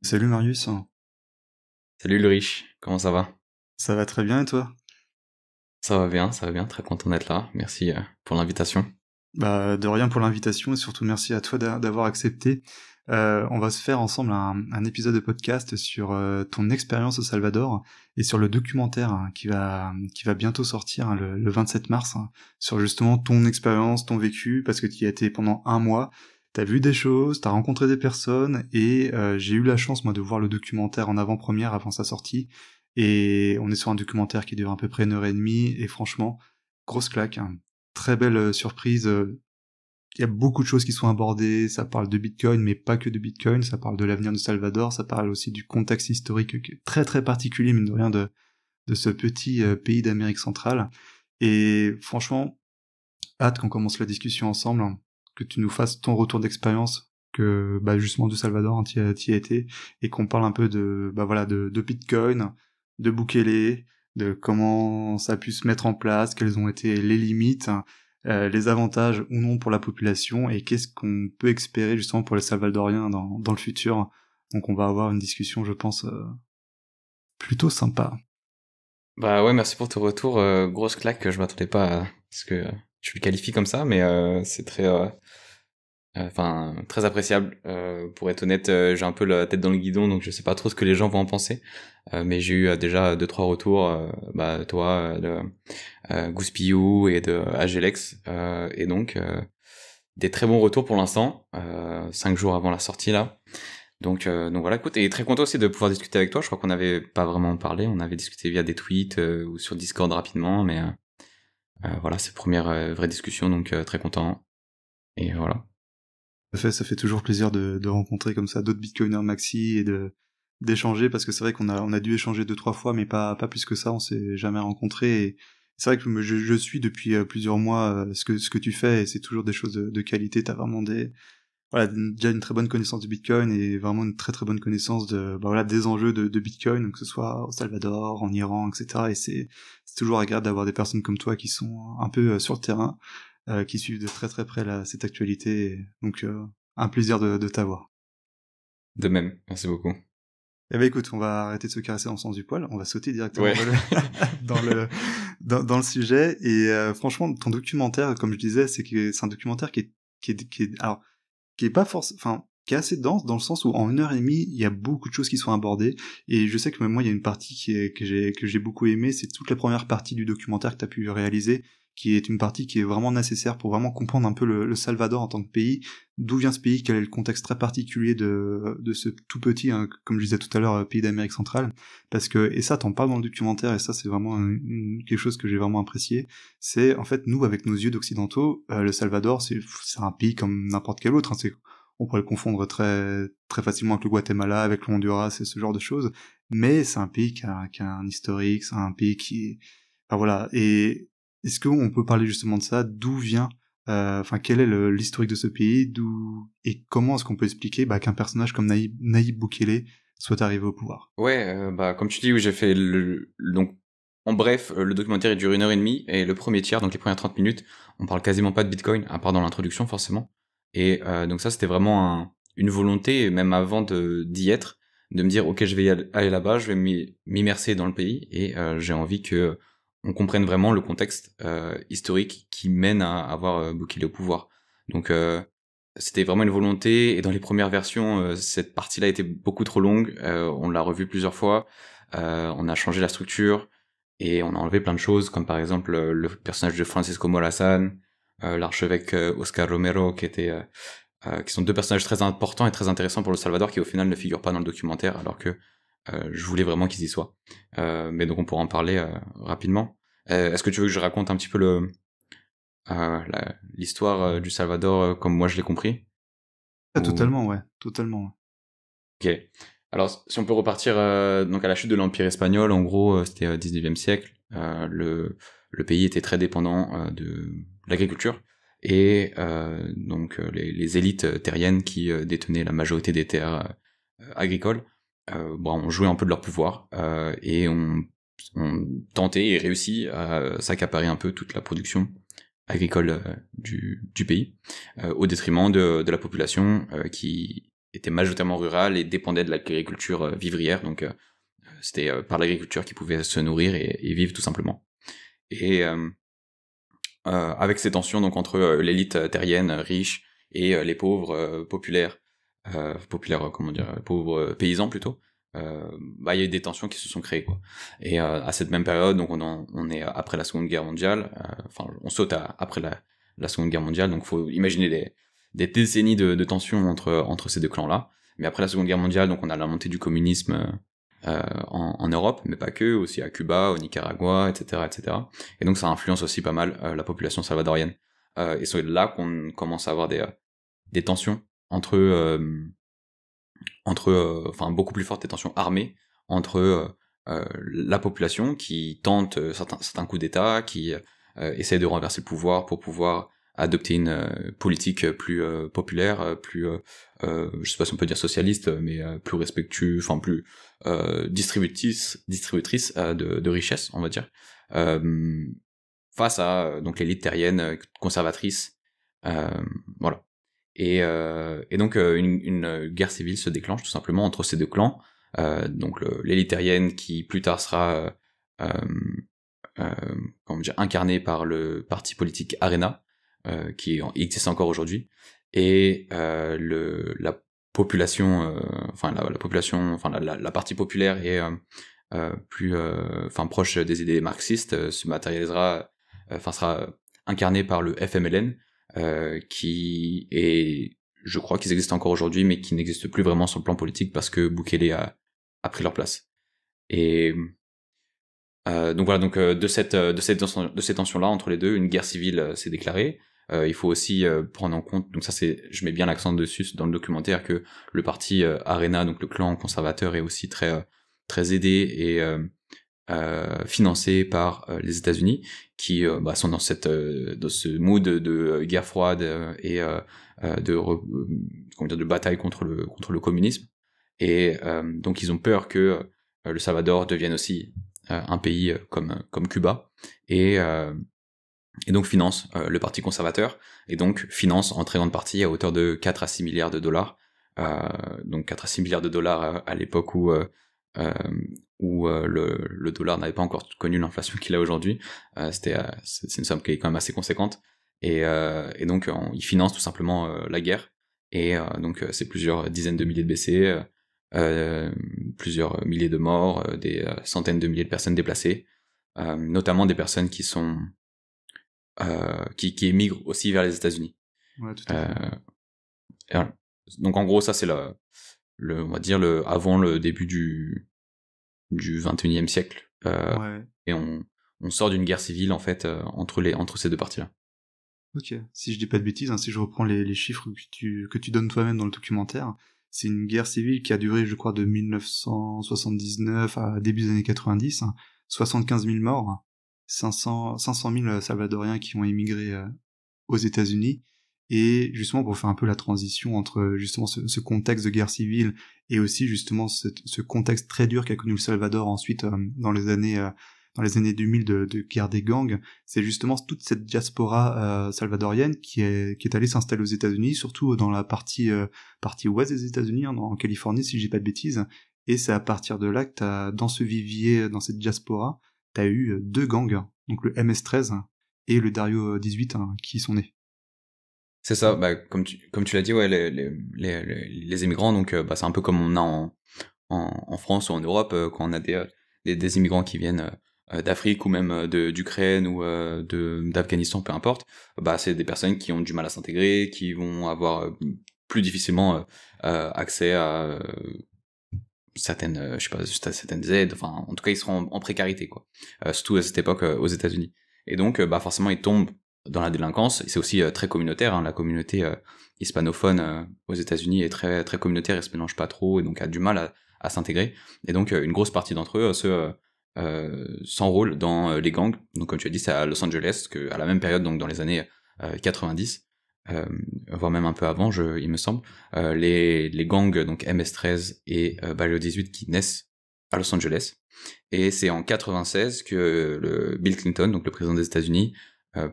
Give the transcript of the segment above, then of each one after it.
Salut Marius, Salut Ulrich, comment ça va? ça va très bien et toi? Ça va bien, très content d'être là. Merci pour l'invitation. Bah de rien pour l'invitation et surtout merci à toi d'avoir accepté. On va se faire ensemble un épisode de podcast sur ton expérience au Salvador et sur le documentaire qui va bientôt sortir le 27 mars sur justement ton expérience, ton vécu, parce que tu y as été pendant un mois. T'as vu des choses, t'as rencontré des personnes et j'ai eu la chance moi de voir le documentaire en avant-première avant sa sortie et on est sur un documentaire qui dure à peu près 1 heure et demie et franchement grosse claque, hein. Très belle surprise. Il y a beaucoup de choses qui sont abordées. Ça parle de Bitcoin, mais pas que de Bitcoin. Ça parle de l'avenir du Salvador. Ça parle aussi du contexte historique qui est très très particulier, mine de rien, de ce petit pays d'Amérique centrale. Et franchement, hâte qu'on commence la discussion ensemble, hein, que tu nous fasses ton retour d'expérience, que bah justement du Salvador, hein, t'y as été, et qu'on parle un peu de bah voilà de Bitcoin, de Bukele, de comment ça a pu se mettre en place, quelles ont été les limites, hein, les avantages ou non pour la population, et qu'est-ce qu'on peut espérer justement pour les Salvadoriens dans le futur. Donc on va avoir une discussion, je pense, plutôt sympa. Bah ouais, merci pour ton retour. Grosse claque, je m'attendais pas à ce que tu le qualifies comme ça, mais c'est très appréciable. Pour être honnête, j'ai un peu la tête dans le guidon, donc je sais pas trop ce que les gens vont en penser. Mais j'ai eu déjà deux trois retours, bah toi, de Gouspillou et de Agelex, et donc des très bons retours pour l'instant, 5 jours avant la sortie là. Donc voilà, écoute, et très content aussi de pouvoir discuter avec toi. Je crois qu'on n'avait pas vraiment parlé, on avait discuté via des tweets ou sur Discord rapidement, mais voilà, c'est première vraie discussion, donc très content. Et voilà. Ça fait toujours plaisir de rencontrer comme ça d'autres bitcoiners maxi et d'échanger parce que c'est vrai qu'on a dû échanger 2 3 fois mais pas plus que ça, on s'est jamais rencontrés et c'est vrai que je suis depuis plusieurs mois ce que tu fais et c'est toujours des choses de qualité. T'as vraiment déjà une très bonne connaissance du bitcoin et vraiment une très très bonne connaissance des enjeux de bitcoin, donc que ce soit au Salvador, en Iran, etc. Et c'est toujours agréable d'avoir des personnes comme toi qui sont un peu sur le terrain, qui suivent de très très près cette actualité. Donc, un plaisir de t'avoir. De même, merci beaucoup. Eh ben écoute, on va arrêter de se caresser dans le sens du poil, on va sauter directement Ouais. dans le, dans le sujet. Et franchement, ton documentaire, comme je disais, c'est un documentaire alors, qui est pas forcément, enfin, qui est assez dense dans le sens où en 1 heure et demie, il y a beaucoup de choses qui sont abordées. Et je sais que même moi, il y a une partie que j'ai beaucoup aimée, c'est toute la première partie du documentaire que tu as pu réaliser, qui est une partie qui est vraiment nécessaire pour vraiment comprendre un peu le Salvador en tant que pays, d'où vient ce pays, quel est le contexte très particulier de ce tout petit, hein, comme je disais tout à l'heure, pays d'Amérique centrale. Parce que, et ça, t'en parles dans le documentaire, et ça, c'est vraiment quelque chose que j'ai vraiment apprécié. C'est, en fait, nous, avec nos yeux d'occidentaux, le Salvador, c'est un pays comme n'importe quel autre, hein, on pourrait le confondre très, très facilement avec le Guatemala, avec le Honduras et ce genre de choses. Mais c'est un pays qui a un historique, c'est un pays qui est, enfin voilà. Et est-ce qu'on peut parler justement de ça? D'où vient, enfin, quel est l'historique de ce pays? Et comment est-ce qu'on peut expliquer, qu'un personnage comme Nayib Bukele soit arrivé au pouvoir? Ouais, bah comme tu dis, oui, j'ai fait donc en bref, le documentaire il dure 1 heure et demie et le premier tiers, donc les premières 30 minutes, on parle quasiment pas de Bitcoin, à part dans l'introduction forcément. Et donc ça c'était vraiment une volonté, même avant d'y être, de me dire ok je vais aller là-bas, je vais m'immerser dans le pays et j'ai envie que on comprenne vraiment le contexte historique qui mène à avoir Bukele au pouvoir. Donc c'était vraiment une volonté, et dans les premières versions, cette partie-là était beaucoup trop longue, on l'a revue plusieurs fois, on a changé la structure, et on a enlevé plein de choses, comme par exemple le personnage de Francisco Morazán, l'archevêque Oscar Romero, qui sont deux personnages très importants et très intéressants pour le Salvador, qui au final ne figurent pas dans le documentaire, alors que je voulais vraiment qu'ils y soient. Mais donc on pourra en parler rapidement. Est-ce que tu veux que je raconte un petit peu l'histoire du Salvador comme moi je l'ai compris? Ah, Ou... totalement, ouais, totalement. Ok. Alors, si on peut repartir donc à la chute de l'Empire espagnol, en gros, c'était 19e siècle. Le pays était très dépendant de l'agriculture et donc les élites terriennes qui détenaient la majorité des terres agricoles, bon, ont joué un peu de leur pouvoir et ont ont tenté et réussi à s'accaparer un peu toute la production agricole du pays, au détriment de la population qui était majoritairement rurale et dépendait de l'agriculture vivrière, donc c'était par l'agriculture qu'ils pouvaient se nourrir et vivre tout simplement. Et avec ces tensions donc entre l'élite terrienne riche et les pauvres comment dire, pauvres paysans plutôt, bah il y a eu des tensions qui se sont créées quoi. Et à cette même période, donc on est après la Seconde Guerre mondiale, enfin on saute après la Seconde Guerre mondiale, donc faut imaginer des décennies de tensions entre ces deux clans là. Mais après la Seconde Guerre mondiale, donc on a la montée du communisme en Europe, mais pas que, aussi à Cuba, au Nicaragua, etc., etc. Et donc ça influence aussi pas mal la population salvadorienne. Et c'est là qu'on commence à avoir des tensions enfin beaucoup plus fortes, des tensions armées entre la population qui tente certains coups d'État, qui essaie de renverser le pouvoir pour pouvoir adopter une politique plus populaire, plus je sais pas si on peut dire socialiste, mais plus respectueux, enfin plus distributrice de richesses, on va dire, face à donc l'élite terrienne conservatrice, voilà. Et donc une guerre civile se déclenche tout simplement entre ces deux clans, donc l'élite terrienne qui plus tard sera comment dire, incarnée par le parti politique Arena, qui existe encore aujourd'hui, et la population, enfin la population, enfin la partie populaire et plus, enfin proche des idées marxistes, se matérialisera, enfin sera incarnée par le FMLN, qui est, je crois qu'ils existent encore aujourd'hui, mais qui n'existent plus vraiment sur le plan politique parce que Bukele a pris leur place. Et donc voilà, donc de ces tensions-là entre les deux, une guerre civile s'est déclarée. Il faut aussi prendre en compte, donc ça c'est, je mets bien l'accent dessus dans le documentaire, que le parti Arena, donc le clan conservateur, est aussi très aidé et financé par les États-Unis, qui bah, sont dans ce mood de guerre froide et comment dire, de bataille contre le communisme. Et donc ils ont peur que le Salvador devienne aussi un pays comme Cuba, et donc finance le parti conservateur, et donc finance en très grande partie à hauteur de 4 à 6 milliards de dollars. Donc 4 à 6 milliards de dollars à l'époque où le dollar n'avait pas encore connu l'inflation qu'il a aujourd'hui. C'est une somme qui est quand même assez conséquente. Et donc il finance tout simplement la guerre. Et donc c'est plusieurs dizaines de milliers de blessés, plusieurs milliers de morts, des centaines de milliers de personnes déplacées, notamment des personnes qui sont qui émigrent aussi vers les États-Unis. Ouais, tout à fait. Et voilà. Donc en gros ça c'est on va dire avant le début du 21e siècle, Ouais. et on sort d'une guerre civile en fait entre ces deux parties-là. Ok, si je dis pas de bêtises, hein, si je reprends les chiffres que tu donnes toi-même dans le documentaire, c'est une guerre civile qui a duré, je crois, de 1979 à début des années 90, hein, 75 000 morts, 500 000 Salvadoriens qui ont émigré aux États-Unis, et justement pour faire un peu la transition entre justement ce contexte de guerre civile et aussi justement ce contexte très dur qu'a connu le Salvador ensuite dans les années 2000 de guerre des gangs, c'est justement toute cette diaspora salvadorienne qui est allée s'installer aux États-Unis, surtout dans la partie ouest des États-Unis, hein, en Californie si je dis pas de bêtises, et c'est à partir de là que t'as, dans ce vivier, dans cette diaspora, t'as eu deux gangs, donc le MS-13 et le Dario 18 hein, qui sont nés. C'est ça, bah, comme tu l'as dit, ouais, les immigrants, donc bah, c'est un peu comme on a en France ou en Europe, quand on a des immigrants qui viennent d'Afrique ou même d'Ukraine ou d'Afghanistan, peu importe. Bah c'est des personnes qui ont du mal à s'intégrer, qui vont avoir plus difficilement accès à certaines je sais pas, certaines aides, enfin en tout cas ils seront en précarité quoi, surtout à cette époque aux États-Unis. Et donc bah forcément ils tombent dans la délinquance. Et c'est aussi très communautaire, hein. La communauté hispanophone aux États-Unis est très très communautaire et se mélange pas trop, et donc a du mal à s'intégrer. Et donc une grosse partie d'entre eux s'enrôlent dans les gangs. Donc comme tu as dit, c'est à Los Angeles que à la même période, donc dans les années 90, voire même un peu avant, il me semble, les gangs donc MS-13 et Barrio 18 qui naissent à Los Angeles. Et c'est en 96 que Bill Clinton, donc le président des États-Unis,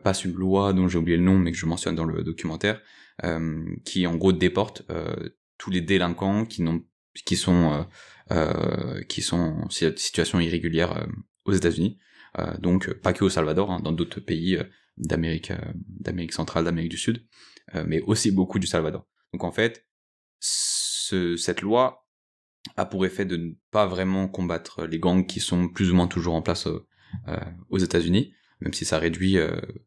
passe une loi dont j'ai oublié le nom, mais que je mentionne dans le documentaire, qui en gros déporte tous les délinquants qui sont en situation irrégulière aux États-Unis. Donc pas que au Salvador, hein, dans d'autres pays d'Amérique centrale, d'Amérique du Sud, mais aussi beaucoup du Salvador. Donc en fait, cette loi a pour effet de ne pas vraiment combattre les gangs qui sont plus ou moins toujours en place aux États-Unis, même si ça réduit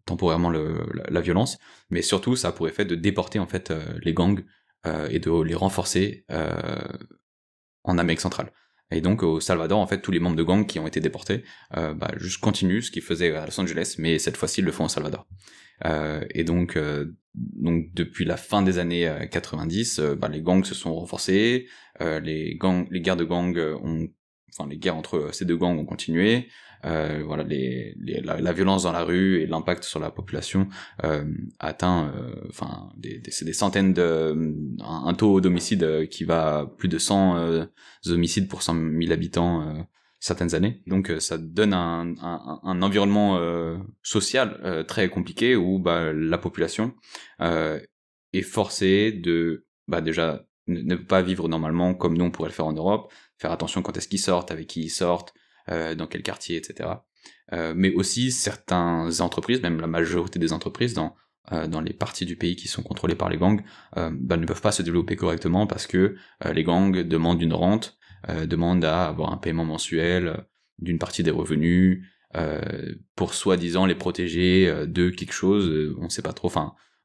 temporairement la violence, mais surtout ça a pour effet de déporter en fait les gangs et de les renforcer en Amérique centrale. Et donc au Salvador, en fait, tous les membres de gangs qui ont été déportés juste continuent ce qu'ils faisaient à Los Angeles, mais cette fois-ci ils le font au Salvador. Et donc depuis la fin des années 90, les gangs se sont renforcés, les guerres de gangs les guerres entre ces deux gangs ont continué. Voilà, la violence dans la rue et l'impact sur la population atteint, c'est des centaines un taux d'homicide qui va à plus de 100 homicides pour 100 000 habitants certaines années. Donc ça donne un environnement social très compliqué où la population est forcée de déjà ne pas vivre normalement comme nous on pourrait le faire en Europe, faire attention quand est-ce qu'ils sortent, avec qui ils sortent, dans quel quartier, etc. Mais aussi certaines entreprises, même la majorité des entreprises dans les parties du pays qui sont contrôlées par les gangs, ne peuvent pas se développer correctement parce que les gangs demandent une rente, demandent à avoir un paiement mensuel d'une partie des revenus, pour soi-disant les protéger de quelque chose, on sait pas trop,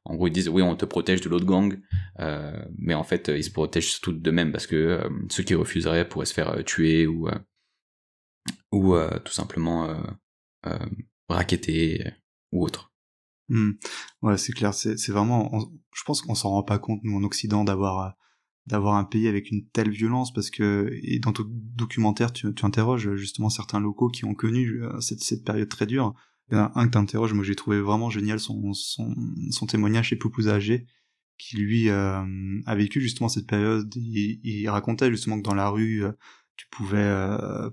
en gros ils disent oui on te protège de l'autre gang, mais en fait ils se protègent surtout d'eux-mêmes parce que ceux qui refuseraient pourraient se faire tuer ou tout simplement racketter ou autre. Ouais, c'est clair, c'est vraiment, je pense qu'on s'en rend pas compte nous en Occident d'avoir un pays avec une telle violence, parce que, et dans ton documentaire tu interroges justement certains locaux qui ont connu cette période très dure. Il y en a un que t'interroges, moi j'ai trouvé vraiment génial son témoignage chez Poupouza AG, qui lui a vécu justement cette période. Il racontait justement que dans la rue tu pouvais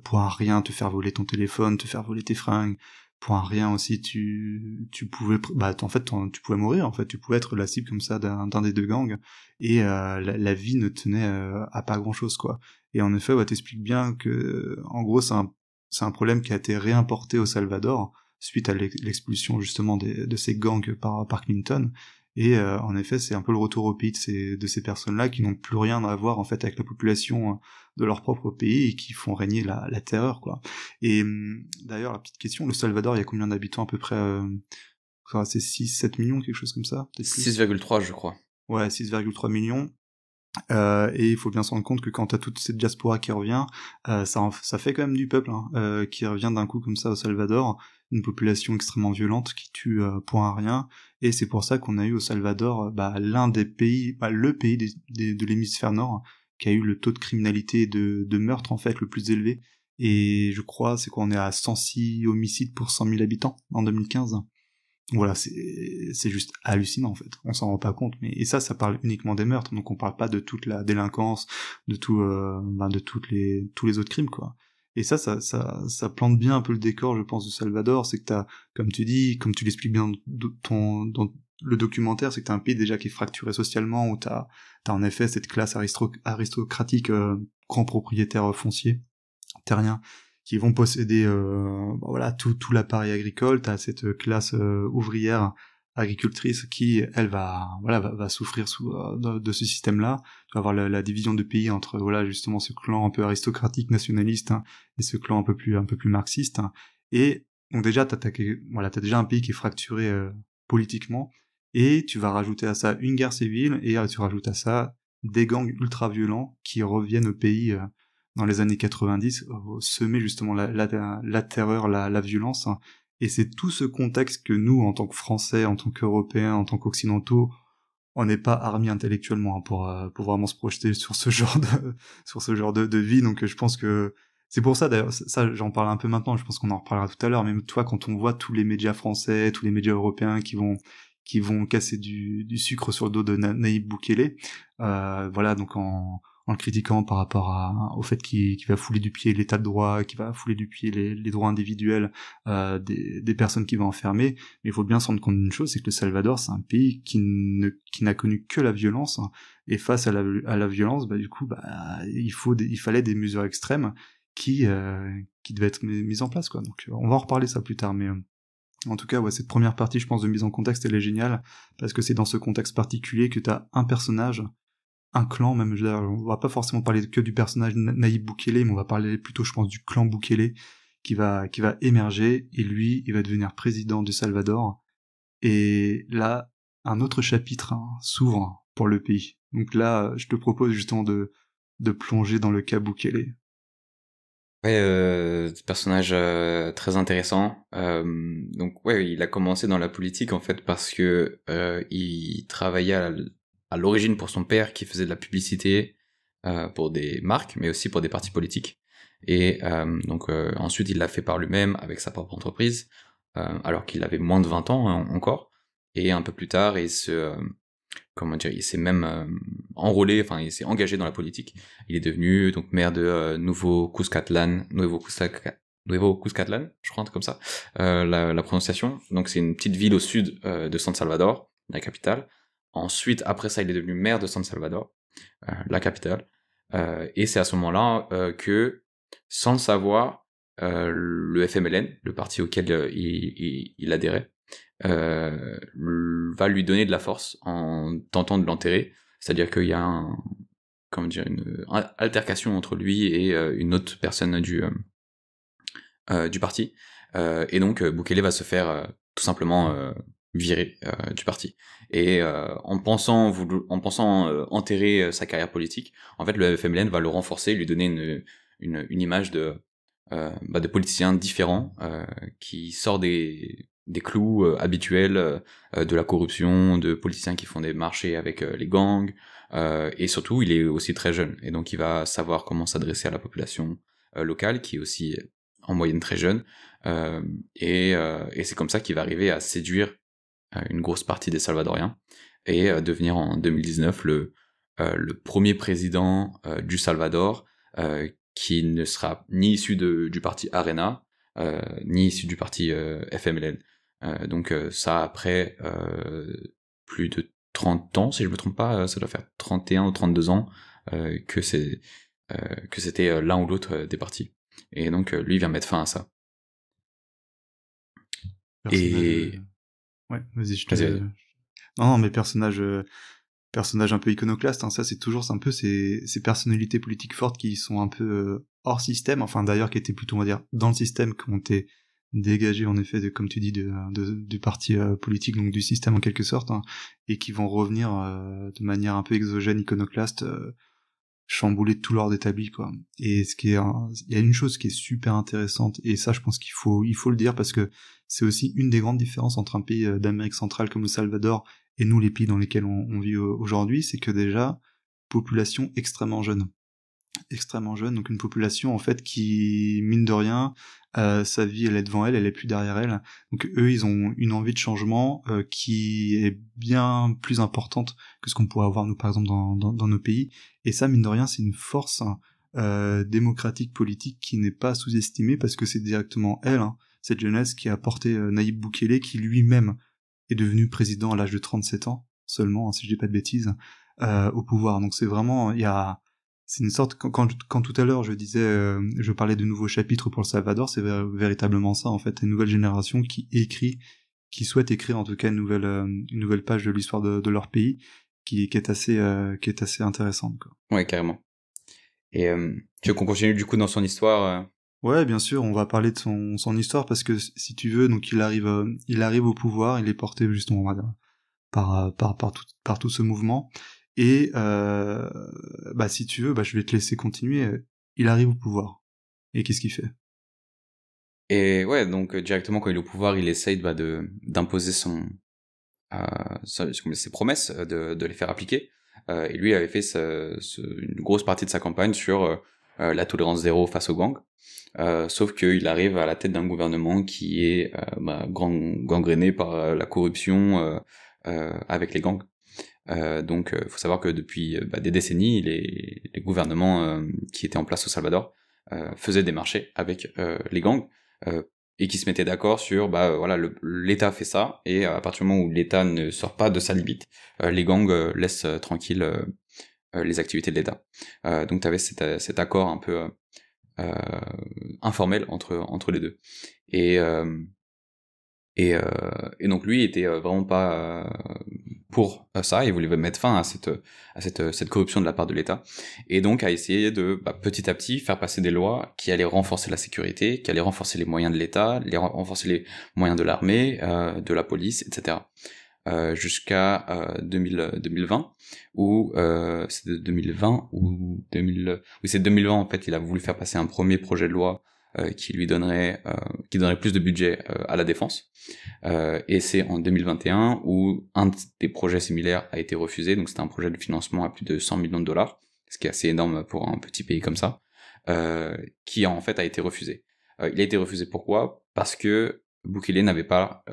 pour un rien te faire voler ton téléphone, te faire voler tes fringues. Pour un rien aussi tu pouvais tu pouvais mourir, en fait tu pouvais être la cible comme ça d'un des deux gangs, et la vie ne tenait à pas grand chose quoi. Et en effet t'expliques bien que en gros c'est un problème qui a été réimporté au Salvador suite à l'expulsion justement de ces gangs par Clinton. Et en effet c'est un peu le retour au pays de ces personnes-là qui n'ont plus rien à voir en fait avec la population de leur propre pays et qui font régner la terreur quoi. Et d'ailleurs la petite question, le Salvador il y a combien d'habitants à peu près? C'est 6-7 millions, quelque chose comme ça, 6,3 je crois. Ouais, 6,3 millions. Et il faut bien se rendre compte que quand t'as toute cette diaspora qui revient, ça fait quand même du peuple qui revient d'un coup comme ça au Salvador, une population extrêmement violente qui tue pour un rien. Et c'est pour ça qu'on a eu au Salvador l'un des pays, le pays de l'hémisphère nord qui a eu le taux de criminalité et de meurtre en fait le plus élevé. Et je crois c'est qu'on est à 106 homicides pour 100 000 habitants en 2015. Voilà, c'est juste hallucinant en fait. On s'en rend pas compte, mais et ça parle uniquement des meurtres, donc on parle pas de toute la délinquance, de tout, de tous les autres crimes quoi. Et ça plante bien un peu le décor, je pense, de Salvador. C'est que t'as, comme tu dis, comme tu l'expliques bien dans le documentaire, c'est que t'as un pays déjà qui est fracturé socialement, où t'as en effet cette classe aristocratique, grand propriétaire foncier, terrien, qui vont posséder tout l'appareil agricole. T'as cette classe ouvrière agricultrice qui elle va souffrir de ce système-là. Tu vas avoir la division de pays entre justement ce clan un peu aristocratique nationaliste et ce clan un peu plus marxiste. Et donc déjà t'as déjà un pays qui est fracturé politiquement, et tu vas rajouter à ça une guerre civile, et tu rajoutes à ça des gangs ultra violents qui reviennent au pays dans les années 90, semer justement la terreur, la violence. Et c'est tout ce contexte que nous, en tant que Français, en tant qu'Européens, en tant qu'Occidentaux, on n'est pas armés intellectuellement pour vraiment se projeter sur ce genre de vie. Donc je pense que c'est pour ça, d'ailleurs, ça j'en parle un peu maintenant, je pense qu'on en reparlera tout à l'heure, mais toi, quand on voit tous les médias français, tous les médias européens qui vont casser du sucre sur le dos de Naïb Boukele, donc en en le critiquant par rapport au fait qu'il va fouler du pied l'état de droit, qu'il va fouler du pied les droits individuels des personnes qu'il va enfermer. Mais il faut bien se rendre compte d'une chose, c'est que le Salvador, c'est un pays qui n'a connu que la violence, hein, et face à la violence, du coup, il fallait des mesures extrêmes qui devaient être mises en place, quoi. Donc on va en reparler ça plus tard, mais en tout cas, ouais, cette première partie, je pense, de mise en contexte, elle est géniale, parce que c'est dans ce contexte particulier que t'as un personnage, un clan, même, on va pas forcément parler que du personnage Nayib Bukele, mais on va parler plutôt, je pense, du clan Bukele, qui va émerger, et lui, il va devenir président du Salvador, et là, un autre chapitre, hein, s'ouvre pour le pays. Donc là, je te propose justement de plonger dans le cas Bukele. Ouais, personnage très intéressant. Donc ouais, il a commencé dans la politique en fait parce que il travaillait à l'origine pour son père qui faisait de la publicité pour des marques, mais aussi pour des partis politiques. Et donc ensuite il l'a fait par lui-même avec sa propre entreprise, alors qu'il avait moins de 20 ans hein, encore. Et un peu plus tard, comment dire, il s'est même enrôlé, enfin il s'est engagé dans la politique. Il est devenu donc maire de Nuevo Cuscatlán, je crois un truc comme ça, la prononciation. Donc c'est une petite ville au sud de San Salvador, la capitale. Ensuite, après ça, il est devenu maire de San Salvador, la capitale. Et c'est à ce moment-là que, sans le savoir, le FMLN, le parti auquel il adhérait, va lui donner de la force en tentant de l'enterrer. C'est-à-dire qu'il y a une altercation entre lui et une autre personne du parti. Et donc Bukele va se faire tout simplement virer du parti. Et en pensant enterrer sa carrière politique, en fait le FMLN va le renforcer, lui donner une image de politicien différent qui sort des clous habituels de la corruption, de politiciens qui font des marchés avec les gangs, et surtout il est aussi très jeune, et donc il va savoir comment s'adresser à la population locale, qui est aussi en moyenne très jeune, et c'est comme ça qu'il va arriver à séduire une grosse partie des Salvadoriens, et devenir en 2019 le premier président du Salvador, qui ne sera ni issu du parti Arena, ni issu du parti FMLN. Donc ça, après plus de 30 ans, si je me trompe pas, ça doit faire 31 ou 32 ans que c'était l'un ou l'autre des partis. Et donc lui, il vient mettre fin à ça. Personnage, ouais, vas-y, Vas-y. Non, mais personnage un peu iconoclaste, hein, ça c'est toujours un peu ces personnalités politiques fortes qui sont un peu hors système, enfin d'ailleurs qui étaient plutôt, on va dire, dans le système, qui ont été dégagés en effet, comme tu dis, du parti politique, donc du système en quelque sorte, hein, et qui vont revenir de manière un peu exogène, iconoclaste, chambouler tout l'ordre établi, quoi. Et il y a une chose qui est super intéressante, et ça je pense qu'il faut le dire, parce que c'est aussi une des grandes différences entre un pays d'Amérique centrale comme le Salvador et nous, les pays dans lesquels on vit aujourd'hui, c'est que déjà, population extrêmement jeune, donc une population en fait qui, mine de rien, sa vie elle est devant elle est plus derrière elle, donc eux ils ont une envie de changement qui est bien plus importante que ce qu'on pourrait avoir nous par exemple dans nos pays, et ça, mine de rien, c'est une force démocratique politique qui n'est pas sous-estimée, parce que c'est directement elle, hein, cette jeunesse, qui a porté Nayib Bukele, qui lui-même est devenu président à l'âge de 37 ans seulement, hein, si je dis pas de bêtises, au pouvoir. Donc c'est vraiment, c'est une sorte, quand tout à l'heure je disais, je parlais de nouveaux chapitres pour le Salvador, c'est véritablement ça en fait, une nouvelle génération qui souhaite écrire en tout cas une nouvelle page de l'histoire de leur pays, qui est assez intéressante, quoi. Ouais, carrément. Et tu veux qu'on continue du coup dans son histoire Ouais, bien sûr, on va parler de son histoire, parce que si tu veux, donc il arrive au pouvoir, il est porté justement, on va dire, par tout ce mouvement, et si tu veux, je vais te laisser continuer. Il arrive au pouvoir, et qu'est-ce qu'il fait? Et ouais, donc directement quand il est au pouvoir, il essaye d'imposer ses promesses, de les faire appliquer. Et lui avait fait une grosse partie de sa campagne sur la tolérance zéro face aux gangs. Sauf qu'il arrive à la tête d'un gouvernement qui est gangréné par la corruption avec les gangs. Donc, faut savoir que depuis des décennies, les gouvernements qui étaient en place au Salvador faisaient des marchés avec les gangs et qui se mettaient d'accord sur voilà, l'État fait ça, et à partir du moment où l'État ne sort pas de sa limite, les gangs laissent tranquilles les activités de l'État. Donc tu avais cet accord un peu informel entre les deux. Et donc lui était vraiment pas pour ça, il voulait mettre fin à cette corruption de la part de l'État, et donc a essayé de petit à petit faire passer des lois qui allaient renforcer la sécurité, qui allaient renforcer les moyens de l'État, renforcer les moyens de l'armée, de la police, etc. Jusqu'à 2020, où c'est 2020 ou 2000, oui c'est 2020 en fait, il a voulu faire passer un premier projet de loi qui donnerait plus de budget à la défense. Et c'est en 2021 où un des projets similaires a été refusé, donc c'était un projet de financement à plus de 100 millions de dollars, ce qui est assez énorme pour un petit pays comme ça, qui en fait a été refusé. Il a été refusé pourquoi ? Parce que Bukele n'avait pas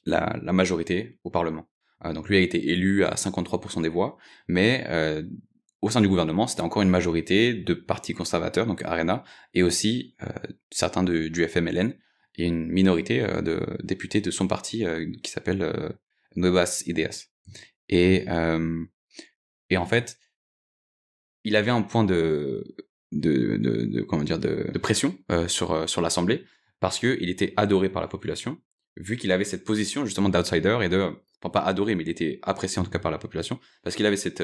la majorité au Parlement. Donc lui a été élu à 53% des voix, mais au sein du gouvernement, c'était encore une majorité de partis conservateurs, donc Arena, et aussi certains du FMLN, et une minorité de députés de son parti qui s'appelle Nuevas Ideas. Et en fait, il avait un point de pression sur l'Assemblée, parce que il était adoré par la population, vu qu'il avait cette position justement d'outsider et enfin pas adoré, mais il était apprécié en tout cas par la population, parce qu'il avait cette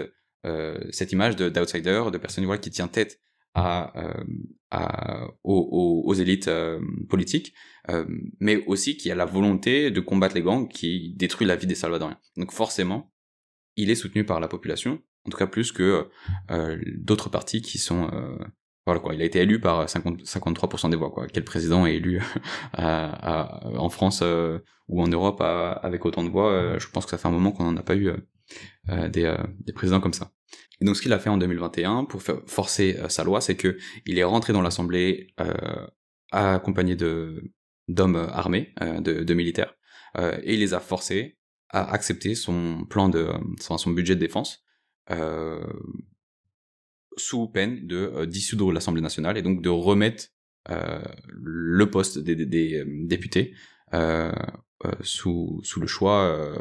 image d'outsider, de personne qui tient tête aux élites politiques, mais aussi qui a la volonté de combattre les gangs qui détruisent la vie des Salvadoriens. Donc forcément, il est soutenu par la population, en tout cas plus que d'autres partis qui sont voilà quoi. Il a été élu par 53% des voix, quoi. Quel président est élu en France ou en Europe avec autant de voix? Je pense que ça fait un moment qu'on n'en a pas eu des présidents comme ça. Et donc ce qu'il a fait en 2021 pour forcer sa loi, c'est que il est rentré dans l'Assemblée accompagné d'hommes armés, de militaires, et il les a forcés à accepter son budget de défense, sous peine de dissoudre l'Assemblée nationale et donc de remettre le poste des députés sous le choix,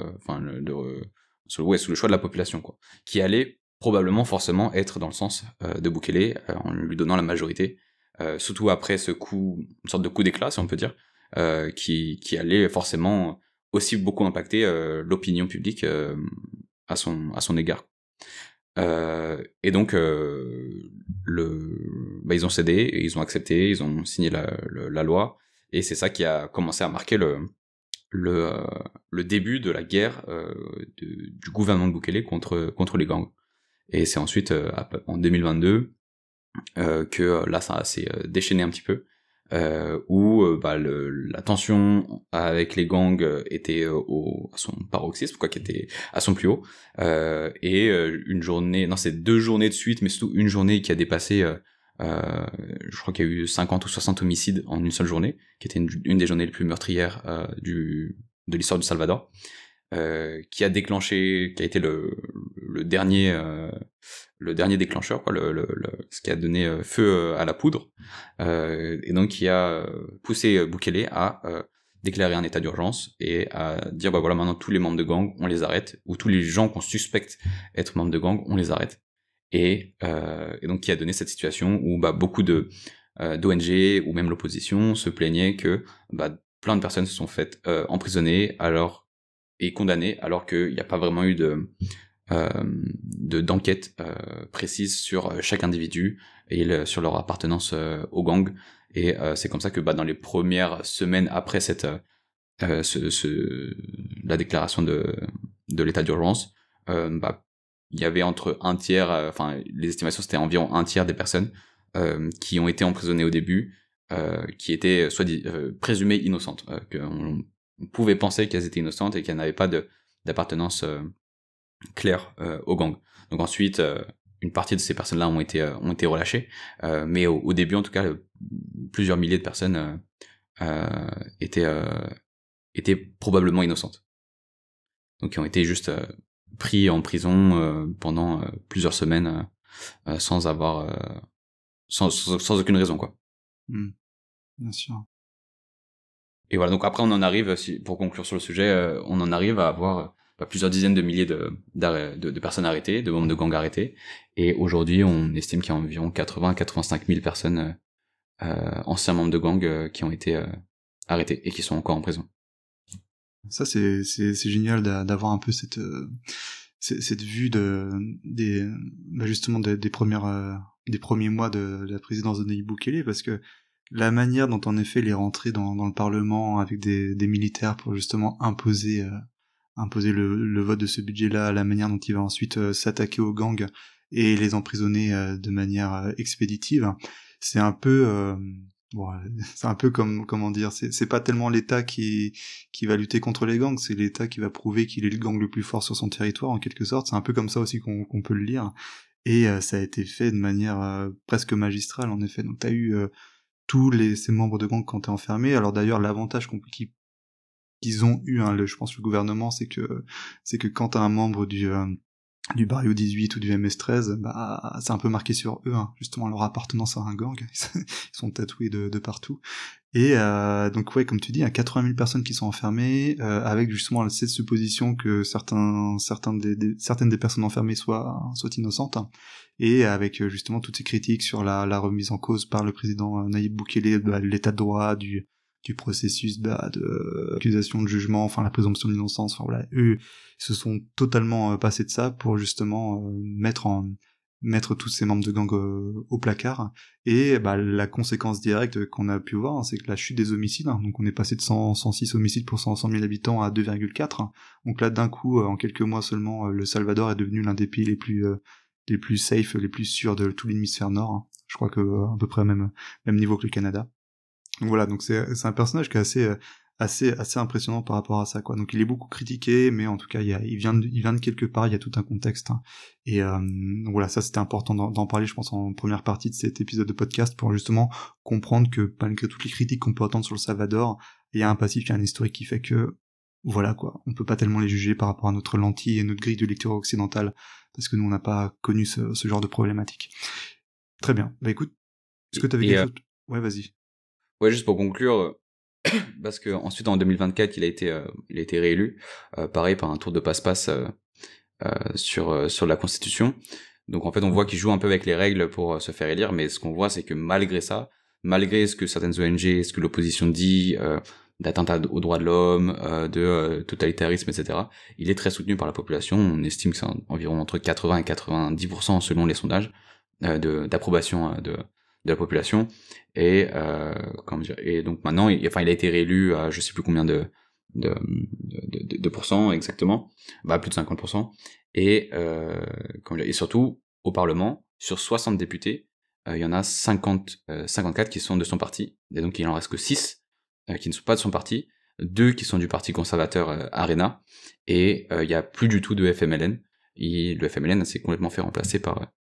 sous le choix de la population, quoi, qui allait probablement forcément être dans le sens de Bukele, en lui donnant la majorité, surtout après ce coup, une sorte de coup d'éclat, si on peut dire, qui allait forcément aussi beaucoup impacter l'opinion publique à son égard. Et donc ils ont cédé, et ils ont accepté, ils ont signé la loi, et c'est ça qui a commencé à marquer le début de la guerre du gouvernement de Bukele contre les gangs. Et c'est ensuite en 2022 que là ça s'est déchaîné un petit peu, où la tension avec les gangs était à son paroxysme, qui était à son plus haut, et c'est 2 journées de suite, mais surtout une journée qui a dépassé, je crois qu'il y a eu 50 ou 60 homicides en une seule journée, qui était une des journées les plus meurtrières de l'histoire du Salvador, qui a été le dernier déclencheur, quoi, ce qui a donné feu à la poudre, et donc qui a poussé Bukele à déclarer un état d'urgence et à dire voilà, maintenant tous les membres de gang on les arrête, ou tous les gens qu'on suspecte être membres de gang on les arrête, et donc qui a donné cette situation où beaucoup d'ONG ou même l'opposition se plaignaient que plein de personnes se sont faites emprisonner et condamnées alors qu'il n'y a pas vraiment eu d'enquête précise sur chaque individu et sur leur appartenance au gang. Et c'est comme ça que dans les premières semaines après la déclaration de l'état d'urgence, il y avait entre un tiers, les estimations c'était environ un tiers des personnes qui ont été emprisonnées au début, qui étaient présumées innocentes, qu'on pouvait penser qu'elles étaient innocentes et qu'elles n'avaient pas d'appartenance claire au gang. Donc ensuite, une partie de ces personnes-là ont été relâchées, mais au début, en tout cas, plusieurs milliers de personnes étaient probablement innocentes. donc qui ont été juste pris en prison pendant plusieurs semaines sans avoir sans aucune raison, quoi. Bien sûr. Et voilà, donc après on en arrive, pour conclure sur le sujet, on en arrive à avoir plusieurs dizaines de milliers de personnes arrêtées, de membres de gangs arrêtés, et aujourd'hui on estime qu'il y a environ 80-85 000 personnes anciens membres de gangs qui ont été arrêtés et qui sont encore en prison. Ça c'est génial d'avoir un peu cette vue justement des premiers mois de la présidence de Nayib Bukele, parce que la manière dont en effet il est rentré dans le Parlement avec des militaires pour justement imposer le vote de ce budget-là, la manière dont il va ensuite s'attaquer aux gangs et les emprisonner de manière expéditive, c'est un peu c'est un peu comme, comment dire, c'est pas tellement l'État qui va lutter contre les gangs, c'est l'État qui va prouver qu'il est le gang le plus fort sur son territoire, en quelque sorte. C'est un peu comme ça aussi qu'on peut le lire. Et ça a été fait de manière presque magistrale, en effet. Donc t'as eu tous ces membres de gang quand t'es enfermé. Alors d'ailleurs, l'avantage qu'ils ont eu, hein, je pense le gouvernement, c'est que quand t'as un membre du Barrio 18 ou du MS13, bah c'est un peu marqué sur eux, hein, justement leur appartenance à un gang. Ils sont tatoués de partout. Et donc ouais, comme tu dis, il y a 80 000 personnes qui sont enfermées, avec justement cette supposition que certaines des personnes enfermées soient innocentes, hein, et avec justement toutes ces critiques sur la remise en cause par le président Nayib Bukele de l'état de droit, du processus de accusation de jugement, enfin la présomption d'innocence, enfin voilà, eux ils se sont totalement passés de ça pour justement mettre tous ces membres de gang au placard. Et la conséquence directe qu'on a pu voir, hein, c'est que la chute des homicides, hein, donc on est passé de 106 homicides pour 100 000 habitants à 2,4. Donc là d'un coup, en quelques mois seulement, le Salvador est devenu l'un des pays les plus safe, les plus sûrs de tout l'hémisphère nord, hein. Je crois que à peu près même niveau que le Canada. Donc voilà, donc c'est un personnage qui est assez impressionnant par rapport à ça, quoi. Donc il est beaucoup critiqué, mais en tout cas il vient de quelque part, il y a tout un contexte, hein. Et donc voilà, ça c'était important d'en parler, je pense, en première partie de cet épisode de podcast, pour justement comprendre que malgré toutes les critiques qu'on peut entendre sur le Salvador, il y a un passif, il y a un historique qui fait que voilà, quoi, on peut pas tellement les juger par rapport à notre lentille et notre grille de lecture occidentale, parce que nous on n'a pas connu ce genre de problématique. Très bien, bah écoute, est-ce que t'avais quelque chose? Ouais, vas-y. Ouais, juste pour conclure, parce que ensuite en 2024 il a été réélu, pareil par un tour de passe-passe sur la Constitution. Donc en fait on voit qu'il joue un peu avec les règles pour se faire élire, mais ce qu'on voit c'est que malgré ça, malgré ce que certaines ONG, ce que l'opposition dit, d'atteinte aux droits de l'homme, de totalitarisme, etc., il est très soutenu par la population. On estime que c'est environ entre 80 et 90% selon les sondages d'approbation de la population. Et comment dire, et donc maintenant il a été réélu à je sais plus combien de pourcents exactement, plus de 50%. Et et surtout au Parlement, sur 60 députés, il y en a 54 qui sont de son parti, et donc il en reste que 6 qui ne sont pas de son parti, 2 qui sont du parti conservateur Arena, et il y a plus du tout de FMLN. Le FMLN s'est complètement fait remplacer par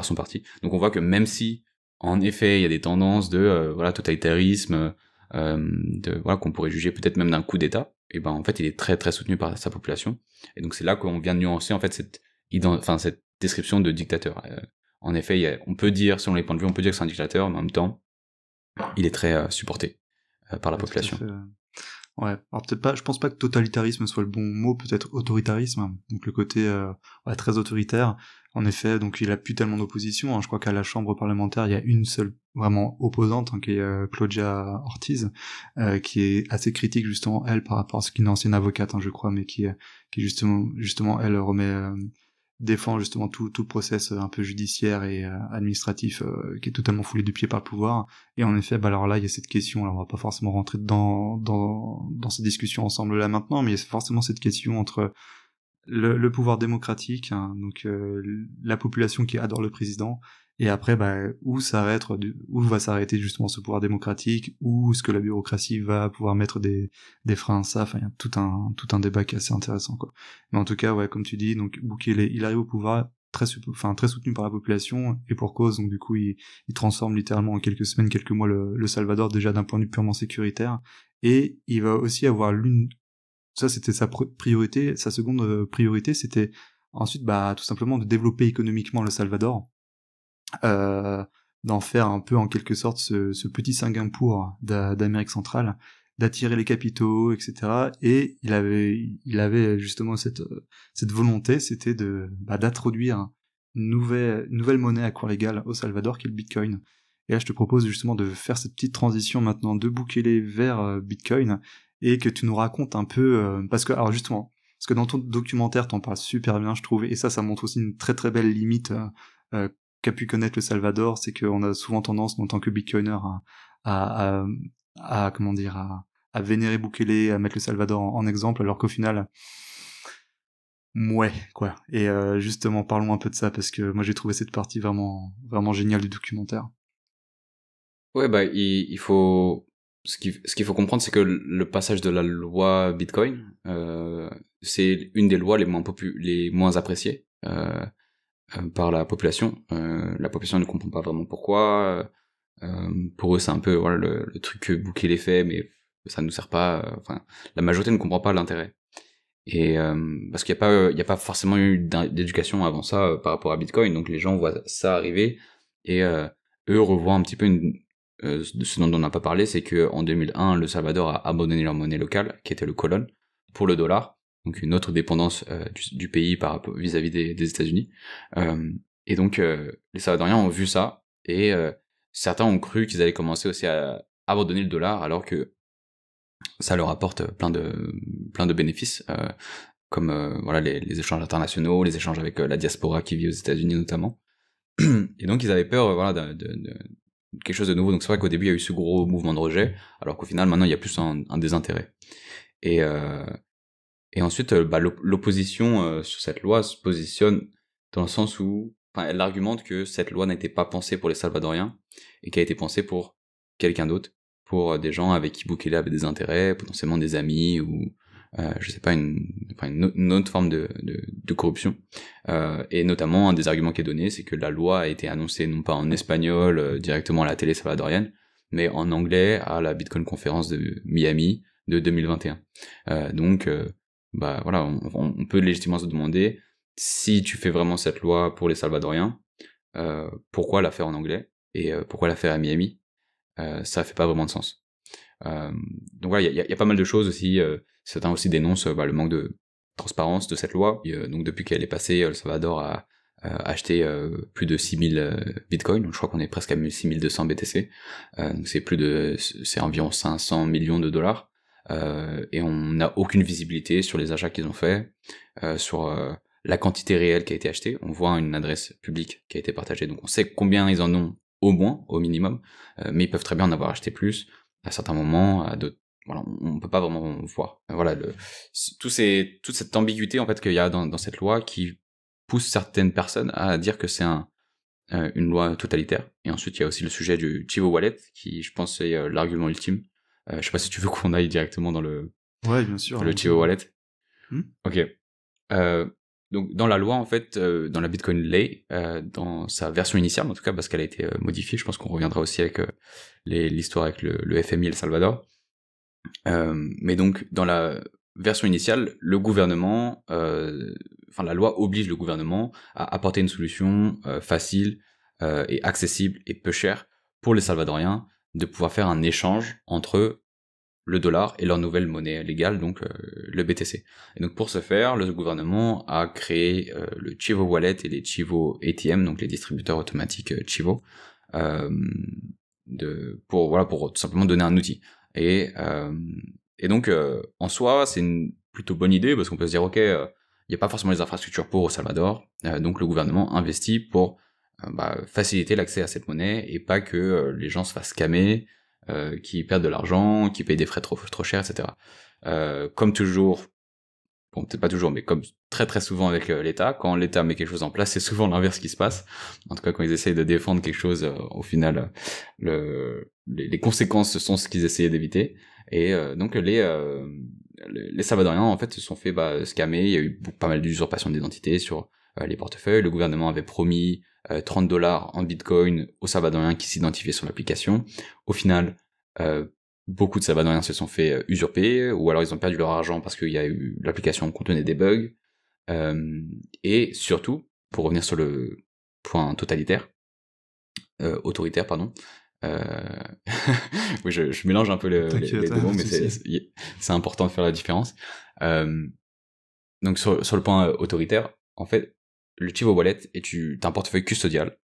son parti. Donc on voit que même si en effet il y a des tendances de totalitarisme, qu'on pourrait juger peut-être même d'un coup d'État, et en fait il est très très soutenu par sa population. Et donc c'est là qu'on vient de nuancer en fait cette description de dictateur. En effet, on peut dire, selon les points de vue, on peut dire que c'est un dictateur, mais en même temps il est très supporté par la population. Ouais, alors peut-être pas, je pense pas que totalitarisme soit le bon mot, peut-être autoritarisme, donc le côté très autoritaire. En effet, donc il a plus tellement d'opposition, hein. Je crois qu'à la Chambre parlementaire, il y a une seule vraiment opposante, hein, qui est Claudia Ortiz, qui est assez critique justement elle par rapport à ce qu'une ancienne avocate, hein, je crois, mais qui justement elle défend justement tout le process un peu judiciaire et administratif qui est totalement foulé du pied par le pouvoir. Et en effet, alors là il y a cette question, alors on va pas forcément rentrer dans ces discussions ensemble là maintenant, mais il y a forcément cette question entre le pouvoir démocratique, hein, donc la population qui adore le président, et après où va s'arrêter justement ce pouvoir démocratique, où est-ce que la bureaucratie va pouvoir mettre des freins à ça. Enfin il y a tout un débat qui est assez intéressant, quoi. Mais en tout cas, ouais, comme tu dis, donc Bukele il arrive au pouvoir très soutenu par la population, et pour cause. Donc du coup il transforme littéralement en quelques semaines, quelques mois le Salvador, déjà d'un point de vue purement sécuritaire, et il va aussi avoir ça c'était sa priorité. Sa seconde priorité, c'était ensuite tout simplement de développer économiquement le Salvador, d'en faire un peu en quelque sorte ce petit Singapour d'Amérique centrale, d'attirer les capitaux, etc. Et il avait justement cette volonté, c'était d'introduire une nouvelle monnaie à cours légal au Salvador, qui est le Bitcoin. Et là, je te propose justement de faire cette petite transition maintenant de Bukele vers Bitcoin, et que tu nous racontes un peu, parce que dans ton documentaire, t'en parles super bien, je trouve, et ça montre aussi une très très belle limite qu'a pu connaître le Salvador, c'est qu'on a souvent tendance, en tant que Bitcoiner, à comment dire, à vénérer Bukele, à mettre le Salvador en exemple, alors qu'au final, ouais, quoi. Et justement, parlons un peu de ça, parce que moi j'ai trouvé cette partie vraiment, vraiment géniale du documentaire. Ouais, il faut ce qu'il faut comprendre, c'est que le passage de la loi Bitcoin, c'est une des lois les moins appréciées par la population. La population ne comprend pas vraiment pourquoi. Pour eux, c'est un peu voilà le truc que Bukele fait, mais ça nous sert pas. Enfin, la majorité ne comprend pas l'intérêt. Et parce qu'il y a pas forcément eu d'éducation avant ça par rapport à Bitcoin, donc les gens voient ça arriver et eux revoient un petit peu ce dont on n'a pas parlé, c'est que en 2001, le Salvador a abandonné leur monnaie locale, qui était le colon, pour le dollar, donc une autre dépendance du pays vis-à-vis des États-Unis. Et donc les Salvadoriens ont vu ça et certains ont cru qu'ils allaient commencer aussi à abandonner le dollar, alors que ça leur apporte plein de bénéfices, comme voilà les échanges internationaux, les échanges avec la diaspora qui vit aux États-Unis notamment. Et donc ils avaient peur voilà de quelque chose de nouveau. Donc c'est vrai qu'au début il y a eu ce gros mouvement de rejet, alors qu'au final maintenant il y a plus un désintérêt. Et ensuite l'opposition sur cette loi se positionne dans le sens où elle argumente que cette loi n'était pas pensée pour les Salvadoriens et qu'elle a été pensée pour quelqu'un d'autre, pour des gens avec qui Bukele avait des intérêts, potentiellement des amis ou je sais pas une autre forme de corruption. Et notamment un des arguments qui est donné, c'est que la loi a été annoncée non pas en espagnol directement à la télé salvadorienne, mais en anglais à la Bitcoin conférence de Miami de 2021. Donc voilà, on peut légitimement se demander, si tu fais vraiment cette loi pour les Salvadoriens, pourquoi la faire en anglais et pourquoi la faire à Miami? Ça fait pas vraiment de sens. Donc voilà, il y a pas mal de choses aussi. Certains aussi dénoncent le manque de transparence de cette loi. Et, donc depuis qu'elle est passée, le Salvador a acheté plus de 6000 bitcoins. Donc je crois qu'on est presque à 6200 BTC. Donc c'est environ 500 millions de dollars. Et on n'a aucune visibilité sur les achats qu'ils ont fait, sur la quantité réelle qui a été achetée. On voit une adresse publique qui a été partagée, donc on sait combien ils en ont au moins, au minimum, mais ils peuvent très bien en avoir acheté plus à certains moments, à d'autres. Voilà, on peut pas vraiment voir. Voilà, toute cette ambiguïté en fait qu'il y a dans cette loi qui pousse certaines personnes à dire que c'est une loi totalitaire. Et ensuite, il y a aussi le sujet du Chivo Wallet, qui, je pense, est l'argument ultime. Je sais pas si tu veux qu'on aille directement dans Ouais, bien sûr. le Chivo Wallet. Ok. Donc dans la loi en fait, dans la Bitcoin Ley, dans sa version initiale en tout cas, parce qu'elle a été modifiée, je pense qu'on reviendra aussi avec l'histoire avec le FMI et le Salvador. Mais donc dans la version initiale, le gouvernement, la loi oblige le gouvernement à apporter une solution facile et accessible et peu chère pour les Salvadoriens de pouvoir faire un échange entre le dollar et leur nouvelle monnaie légale, donc le BTC. Et donc pour ce faire, le gouvernement a créé le Chivo Wallet et les Chivo ATM, donc les distributeurs automatiques Chivo, pour tout simplement donner un outil. Et donc en soi, c'est une plutôt bonne idée parce qu'on peut se dire ok, il n'y a pas forcément les infrastructures pour au Salvador, donc le gouvernement investit pour faciliter l'accès à cette monnaie et pas que les gens se fassent scammer, qui perdent de l'argent, qui payent des frais trop chers, etc. Comme toujours, bon peut-être pas toujours, mais comme très très souvent avec l'État, quand l'État met quelque chose en place, c'est souvent l'inverse qui se passe. En tout cas, quand ils essayent de défendre quelque chose, au final, les conséquences sont ce qu'ils essayaient d'éviter. Et donc les Salvadoriens en fait se sont fait scammer. Il y a eu pas mal d'usurpation d'identité sur les portefeuilles. Le gouvernement avait promis $30 en Bitcoin aux Salvadoriens qui s'identifiaient sur l'application. Au final, beaucoup de Salvadoriens se sont fait usurper, ou alors ils ont perdu leur argent parce qu'il y a eu l'application contenait des bugs. Et surtout, pour revenir sur le point autoritaire, pardon. Euh... oui, je mélange un peu les T'inquiète, deux mots, mais c'est important de faire la différence. Donc sur le point autoritaire, en fait, le Chivo Wallet est un portefeuille custodial.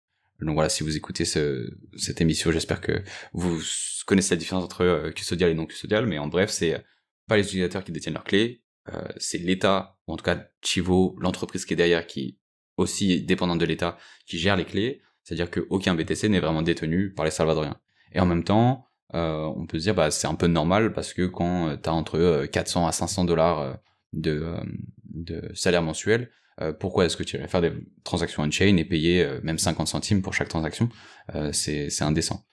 Donc voilà, si vous écoutez cette émission, j'espère que vous connaissez la différence entre custodial et non custodial, mais en bref, c'est pas les utilisateurs qui détiennent leurs clés, c'est l'État, ou en tout cas Chivo, l'entreprise qui est derrière, qui aussi est dépendante de l'État, qui gère les clés, c'est-à-dire qu'aucun BTC n'est vraiment détenu par les Salvadoriens. Et en même temps, on peut se dire, bah c'est un peu normal, parce que quand t'as entre 400 à 500 dollars de salaire mensuel, pourquoi est-ce que tu irais faire des transactions on-chain et payer même 50 centimes pour chaque transaction? C'est indécent.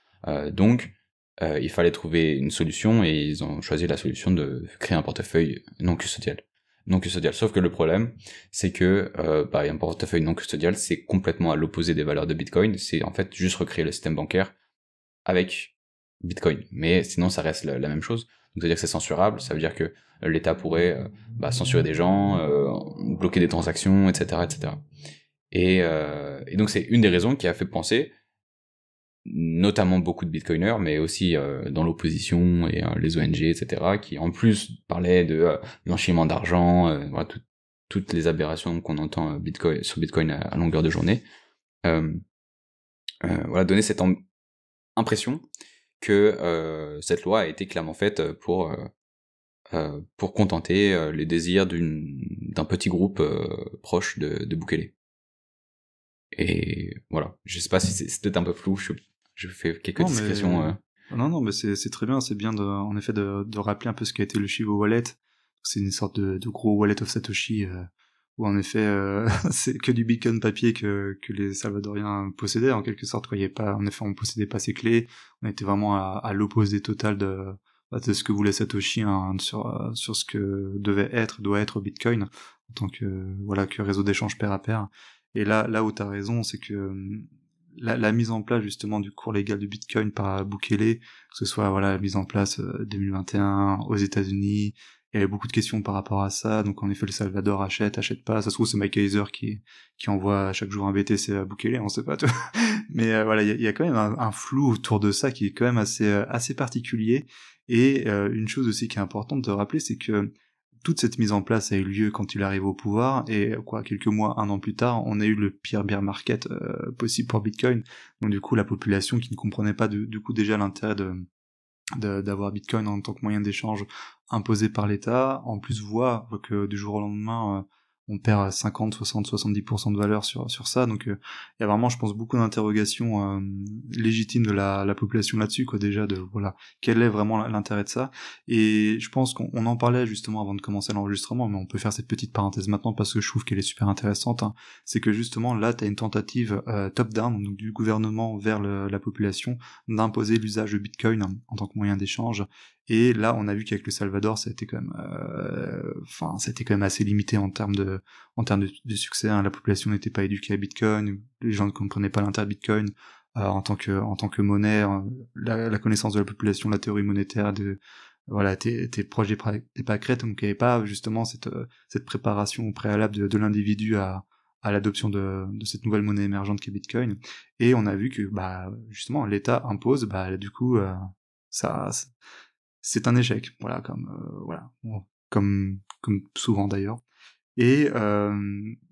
Donc, il fallait trouver une solution, et ils ont choisi la solution de créer un portefeuille non custodial. Non custodial. Sauf que le problème, c'est que un portefeuille non custodial, c'est complètement à l'opposé des valeurs de Bitcoin. C'est en fait juste recréer le système bancaire avec Bitcoin. Mais sinon, ça reste la même chose. Donc, ça veut dire que c'est censurable, ça veut dire que l'État pourrait censurer des gens, bloquer des transactions, etc., etc. Et donc, c'est une des raisons qui a fait penser, notamment beaucoup de bitcoiners, mais aussi dans l'opposition et les ONG, etc., qui en plus parlaient de blanchiment d'argent, voilà, toutes les aberrations qu'on entend sur Bitcoin à longueur de journée. Voilà, donner cette impression que cette loi a été clairement faite pour contenter les désirs d'un petit groupe proche de Bukele. Et voilà, je sais pas si c'est peut-être un peu flou, je fais quelques discrétions. Non, mais c'est très bien, c'est bien en effet de rappeler un peu ce qu'a été le Chivo Wallet. C'est une sorte de gros wallet of Satoshi, où en effet c'est que du Bitcoin papier que les Salvadoriens possédaient en quelque sorte, quoi. Il y avait pas, en effet, on possédait pas ses clés, on était vraiment à l'opposé total de ce que voulait Satoshi, hein, sur ce que doit être Bitcoin en tant que que réseau d'échange pair à pair. Et là où t'as raison, c'est que la mise en place justement du cours légal du Bitcoin par Bukele, que ce soit la mise en place 2021 aux États-Unis, il y avait beaucoup de questions par rapport à ça. Donc en effet, le Salvador achète pas. Ça se trouve c'est Mike Kaiser qui envoie chaque jour un BTC à Bukele, on sait pas tout. Mais il y a quand même un flou autour de ça qui est quand même assez particulier. Et une chose aussi qui est importante de rappeler, c'est que toute cette mise en place a eu lieu quand il arrive au pouvoir, et quelques mois, un an plus tard, on a eu le pire bear market possible pour Bitcoin. Donc du coup, la population qui ne comprenait pas du coup déjà l'intérêt d'avoir Bitcoin en tant que moyen d'échange imposé par l'État, en plus voit que du jour au lendemain, on perd 50, 60, 70% de valeur sur ça. Donc il y a vraiment, je pense, beaucoup d'interrogations légitimes de la population là-dessus, quoi, déjà, de quel est vraiment l'intérêt de ça. Et je pense qu'on en parlait justement avant de commencer l'enregistrement, mais on peut faire cette petite parenthèse maintenant parce que je trouve qu'elle est super intéressante, hein. C'est que justement là, t'as une tentative top-down, donc du gouvernement vers la population, d'imposer l'usage de Bitcoin en tant que moyen d'échange. Et là, on a vu qu'avec le Salvador, ça a été quand même assez limité en termes de succès, hein. La population n'était pas éduquée à Bitcoin, les gens ne comprenaient pas l'intérêt de Bitcoin en tant que monnaie. La connaissance de la population, la théorie monétaire, était proche des pâquerettes, donc il n'y avait pas justement cette préparation au préalable de l'individu à l'adoption de cette nouvelle monnaie émergente qui est Bitcoin. Et on a vu que justement l'État impose, du coup ça c'est un échec, comme souvent d'ailleurs. Et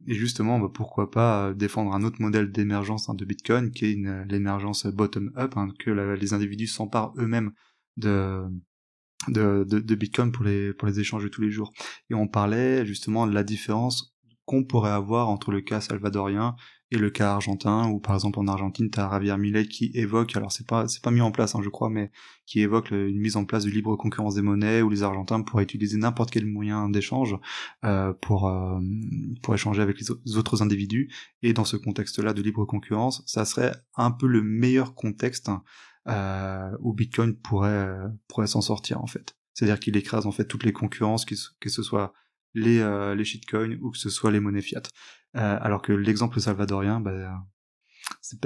justement, pourquoi pas défendre un autre modèle d'émergence, hein, de Bitcoin, qui est l'émergence bottom-up, hein, que les individus s'emparent eux-mêmes de Bitcoin pour les échanges de tous les jours. Et on parlait justement de la différence qu'on pourrait avoir entre le cas salvadorien et le cas argentin, où par exemple en Argentine, t'as Javier Milei qui évoque, alors c'est pas mis en place, hein, je crois, mais qui évoque une mise en place de libre concurrence des monnaies, où les Argentins pourraient utiliser n'importe quel moyen d'échange pour échanger avec les autres individus. Et dans ce contexte-là de libre concurrence, ça serait un peu le meilleur contexte, où Bitcoin pourrait s'en sortir en fait. C'est-à-dire qu'il écrase en fait toutes les concurrences, que ce soit les shitcoins ou que ce soit les monnaies fiat. Alors que l'exemple salvadorien, c'est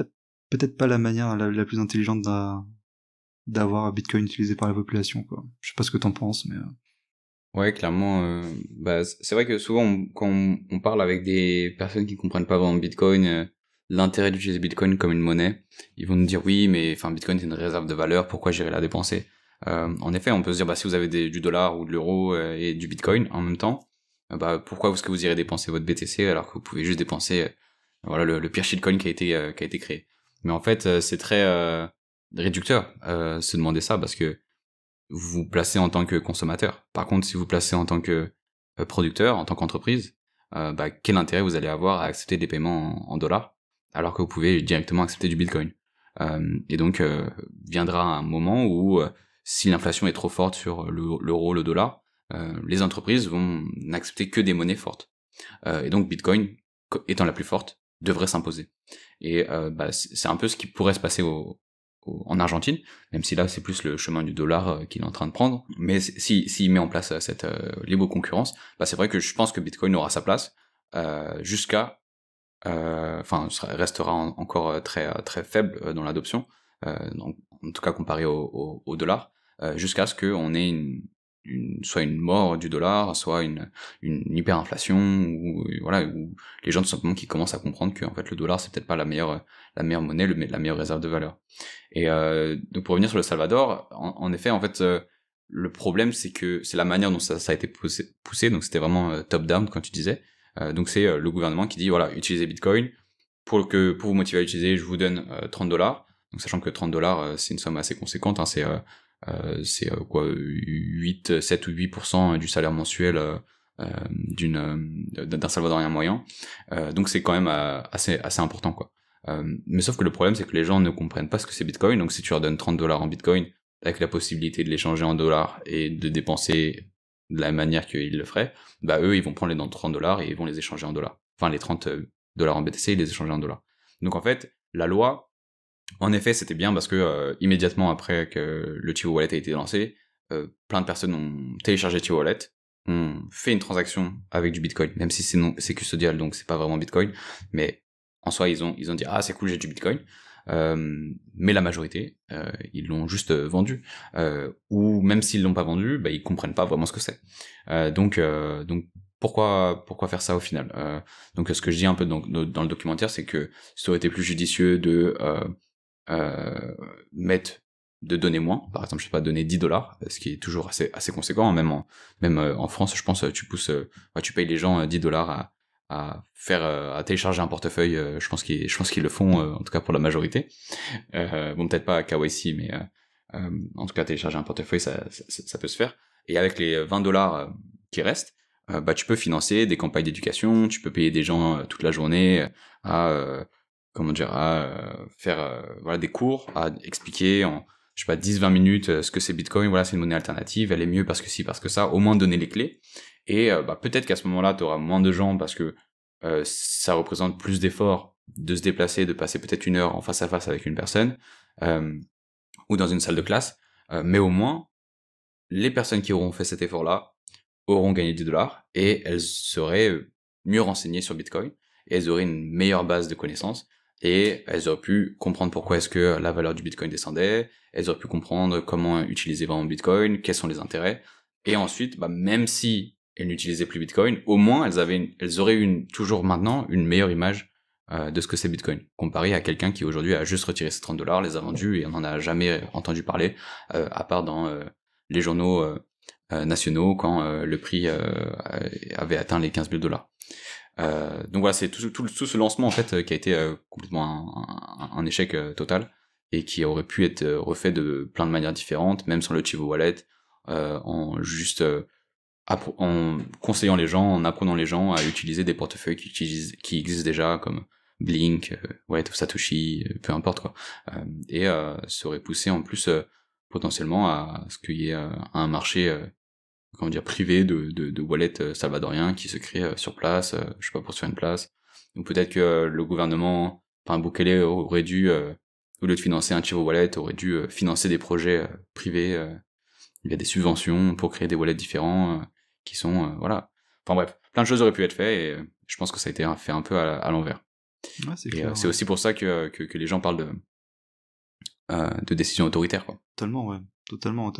peut-être pas la manière la plus intelligente d'avoir Bitcoin utilisé par la population, quoi. Je sais pas ce que t'en penses, mais... Ouais, clairement, c'est vrai que souvent, quand on parle avec des personnes qui comprennent pas vraiment Bitcoin, l'intérêt d'utiliser Bitcoin comme une monnaie, ils vont nous dire oui, mais enfin Bitcoin c'est une réserve de valeur, pourquoi j'irai la dépenser? En effet, on peut se dire, bah si vous avez du dollar ou de l'euro et du Bitcoin en même temps, bah pourquoi est-ce que vous irez dépenser votre BTC alors que vous pouvez juste dépenser voilà le pire shitcoin qui a été créé. Mais en fait, c'est très réducteur se demander ça parce que vous vous placez en tant que consommateur. Par contre, si vous placez en tant que producteur, en tant qu'entreprise, bah, quel intérêt vous allez avoir à accepter des paiements en dollars alors que vous pouvez directement accepter du Bitcoin. Et donc viendra un moment où si l'inflation est trop forte sur l'euro, le dollar, les entreprises vont n'accepter que des monnaies fortes. Et donc Bitcoin, étant la plus forte, devrait s'imposer. Et bah, c'est un peu ce qui pourrait se passer en Argentine, même si là c'est plus le chemin du dollar qu'il est en train de prendre. Mais s'il met en place cette libre concurrence, bah c'est vrai que je pense que Bitcoin aura sa place jusqu'à, enfin restera encore très faible dans l'adoption, donc, en tout cas comparé au dollar, jusqu'à ce qu'on ait soit une mort du dollar, soit une hyperinflation, ou voilà, où les gens tout simplement qui commencent à comprendre que en fait le dollar c'est peut-être pas la meilleure monnaie, la meilleure réserve de valeur. Et donc pour revenir sur le Salvador, en effet, en fait, le problème c'est que c'est la manière dont ça a été poussé, donc c'était vraiment top down quand tu disais. Donc c'est le gouvernement qui dit voilà, utilisez Bitcoin pour vous motiver à l'utiliser, je vous donne $30. Donc sachant que $30 c'est une somme assez conséquente, hein, c'est quoi 7 ou 8% du salaire mensuel d'un Salvadorien moyen. Donc c'est quand même assez important, quoi. Mais sauf que le problème c'est que les gens ne comprennent pas ce que c'est Bitcoin. Donc si tu leur donnes $30 en Bitcoin avec la possibilité de l'échanger en dollars et de dépenser de la manière qu'ils le feraient, bah eux ils vont prendre les $30 et ils vont les échanger en dollars. Enfin les $30 en BTC, ils les échanger en dollars. Donc en fait, la loi, en effet, c'était bien parce que immédiatement après que le Chivo Wallet a été lancé, plein de personnes ont téléchargé Chivo Wallet, ont fait une transaction avec du Bitcoin, même si c'est custodial, donc c'est pas vraiment Bitcoin, mais en soi ils ont dit ah c'est cool, j'ai du Bitcoin. Mais la majorité, ils l'ont juste vendu, ou même s'ils l'ont pas vendu, bah ils comprennent pas vraiment ce que c'est. Donc pourquoi faire ça au final? Donc ce que je dis un peu dans le documentaire, c'est que ça aurait été plus judicieux de de donner moins, par exemple je sais pas, donner $10, ce qui est toujours assez conséquent, hein, même en France je pense tu payes les gens $10 à télécharger un portefeuille, je pense qu'ils le font, en tout cas pour la majorité, bon peut-être pas à KYC, mais en tout cas télécharger un portefeuille ça peut se faire, et avec les $20 qui restent, bah tu peux financer des campagnes d'éducation, tu peux payer des gens toute la journée à faire voilà des cours, à expliquer en je sais pas 10-20 minutes ce que c'est Bitcoin, voilà c'est une monnaie alternative, elle est mieux parce que ci, parce que ça, au moins donner les clés. Et bah peut-être qu'à ce moment-là tu auras moins de gens parce que ça représente plus d'efforts de se déplacer, de passer peut-être 1 heure en face à face avec une personne ou dans une salle de classe, mais au moins les personnes qui auront fait cet effort-là auront gagné $10 et elles seraient mieux renseignées sur Bitcoin et elles auraient une meilleure base de connaissances et elles auraient pu comprendre pourquoi est-ce que la valeur du Bitcoin descendait, elles auraient pu comprendre comment utiliser vraiment Bitcoin, quels sont les intérêts, et ensuite, bah, même si elles n'utilisaient plus Bitcoin, au moins elles auraient toujours maintenant une meilleure image de ce que c'est Bitcoin, comparé à quelqu'un qui aujourd'hui a juste retiré ses $30, les a vendus et on n'en a jamais entendu parler, à part dans les journaux nationaux quand le prix avait atteint les $15 000. Donc voilà, c'est tout ce lancement en fait qui a été complètement un échec total et qui aurait pu être refait de plein de manières différentes, même sur le Chivo Wallet, en juste en conseillant les gens, en apprenant les gens à utiliser des portefeuilles qui existent déjà comme Blink, Wallet of Satoshi, peu importe quoi, et ça aurait poussé en plus potentiellement à ce qu'il y ait un marché privé de wallets salvadoriens qui se créent sur place, je sais pas, pour se faire une place, ou peut-être que le gouvernement, enfin Bukele aurait dû, au lieu de financer un Chivo Wallet, aurait dû financer des projets privés, il y a des subventions pour créer des wallets différents qui sont voilà, enfin bref, plein de choses auraient pu être faites et je pense que ça a été fait un peu à l'envers. Ouais, c'est et clair, c'est aussi pour ça que les gens parlent de décision autoritaire, quoi. totalement, ouais. Totalement.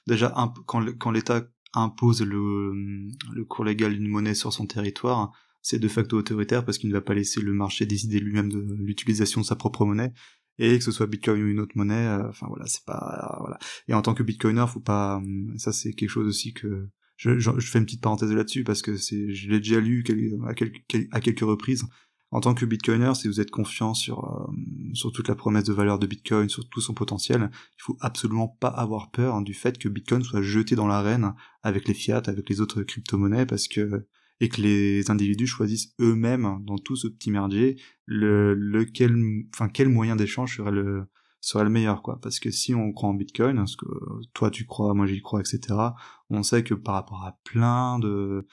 Déjà, quand l'État impose le cours légal d'une monnaie sur son territoire, c'est de facto autoritaire parce qu'il ne va pas laisser le marché décider lui-même de l'utilisation de sa propre monnaie. Et que ce soit Bitcoin ou une autre monnaie, enfin voilà, c'est pas, voilà. Et en tant que Bitcoiner, faut pas, ça c'est quelque chose aussi que, je fais une petite parenthèse là-dessus parce que je l'ai déjà lu à quelques reprises. En tant que Bitcoiner, si vous êtes confiant sur toute la promesse de valeur de Bitcoin, sur tout son potentiel, il faut absolument pas avoir peur, hein, du fait que Bitcoin soit jeté dans l'arène avec les fiat, avec les autres crypto-monnaies, et que les individus choisissent eux-mêmes, dans tout ce petit merdier, quel moyen d'échange serait le meilleur, quoi. Parce que si on croit en Bitcoin, parce que toi tu crois, moi j'y crois, etc., on sait que par rapport à plein de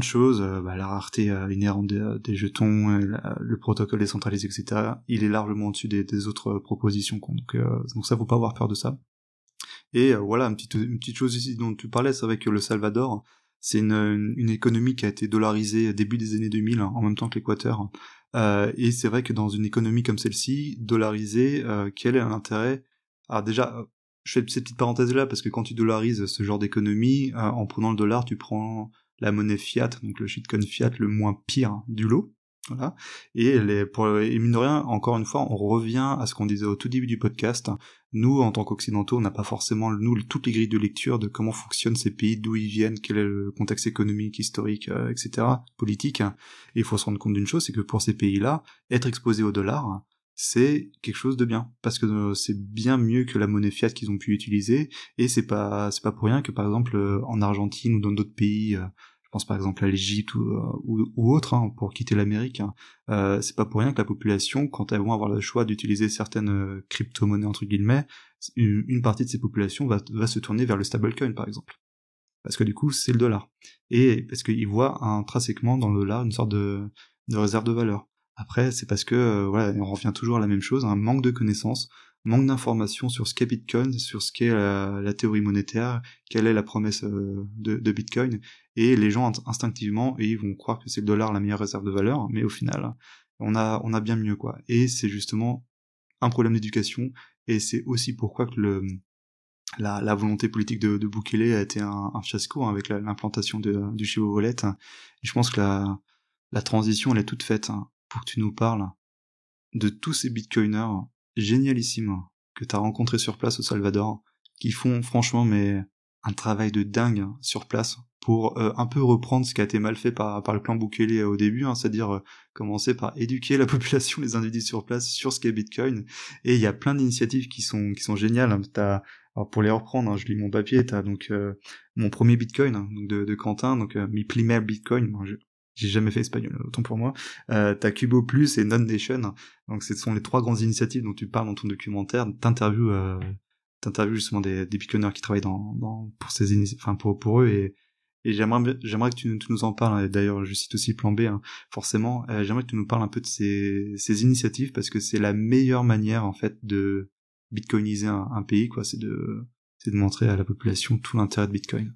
choses, la rareté inhérente des jetons, le protocole décentralisé, etc., il est largement au-dessus des autres propositions. Donc ça, faut pas avoir peur de ça. Et voilà, une petite chose ici dont tu parlais, c'est vrai que le Salvador, c'est une économie qui a été dollarisée début des années 2000, hein, en même temps que l'Équateur. Et c'est vrai que dans une économie comme celle-ci, dollarisée, quel est l'intérêt? Alors déjà, je fais cette petite parenthèse là parce que quand tu dollarises ce genre d'économie, en prenant le dollar, tu prends la monnaie fiat, donc le shitcoin fiat le moins pire du lot. Voilà. Et mine de rien, encore une fois, on revient à ce qu'on disait au tout début du podcast. Nous, en tant qu'occidentaux, on n'a pas forcément, toutes les grilles de lecture de comment fonctionnent ces pays, d'où ils viennent, quel est le contexte économique, historique, etc., politique. Et il faut se rendre compte d'une chose, c'est que pour ces pays-là, être exposé au dollar, c'est quelque chose de bien. Parce que c'est bien mieux que la monnaie fiat qu'ils ont pu utiliser, et c'est pas pour rien que, par exemple, en Argentine ou dans d'autres pays, je pense par exemple à l'Égypte ou autre, hein, pour quitter l'Amérique, hein, c'est pas pour rien que la population, quand elles vont avoir le choix d'utiliser certaines crypto-monnaies entre guillemets, une partie de ces populations va se tourner vers le stablecoin par exemple. Parce que du coup, c'est le dollar. Et parce qu'ils voient intrinsèquement dans le dollar une sorte de réserve de valeur. Après, c'est parce que, voilà, on revient toujours à la même chose, un manque de connaissances, manque d'informations sur ce qu'est Bitcoin, sur ce qu'est la théorie monétaire, quelle est la promesse de Bitcoin, et les gens instinctivement, ils vont croire que c'est le dollar la meilleure réserve de valeur, mais au final, on a bien mieux, quoi. Et c'est justement un problème d'éducation, et c'est aussi pourquoi que la volonté politique de Bukele a été un fiasco, hein, avec l'implantation du Chivo Wallet. Et je pense que la transition, elle est toute faite, hein, pour que tu nous parles de tous ces bitcoiners génialissimes que tu as rencontrés sur place au Salvador, qui font franchement un travail de dingue, hein, sur place pour un peu reprendre ce qui a été mal fait par le clan Bukele au début, hein, c'est-à-dire commencer par éduquer la population, les individus sur place sur ce qu'est Bitcoin. Et il y a plein d'initiatives qui sont géniales, hein. Alors pour les reprendre, hein, je lis mon papier, t'as donc mon premier Bitcoin, hein, donc de Quentin, donc mi primer Bitcoin. Bon, j'ai jamais fait espagnol, autant pour moi. T'as Cubo Plus et Non Nation. Donc ce sont les trois grandes initiatives dont tu parles dans ton documentaire. T'interviews justement des bitcoiners qui travaillent pour pour eux, et j'aimerais que tu nous en parles, hein. D'ailleurs, je cite aussi Plan B, hein, forcément. J'aimerais que tu nous parles un peu de ces initiatives, parce que c'est la meilleure manière, en fait, de bitcoiniser un pays, quoi. C'est de montrer à la population tout l'intérêt de Bitcoin.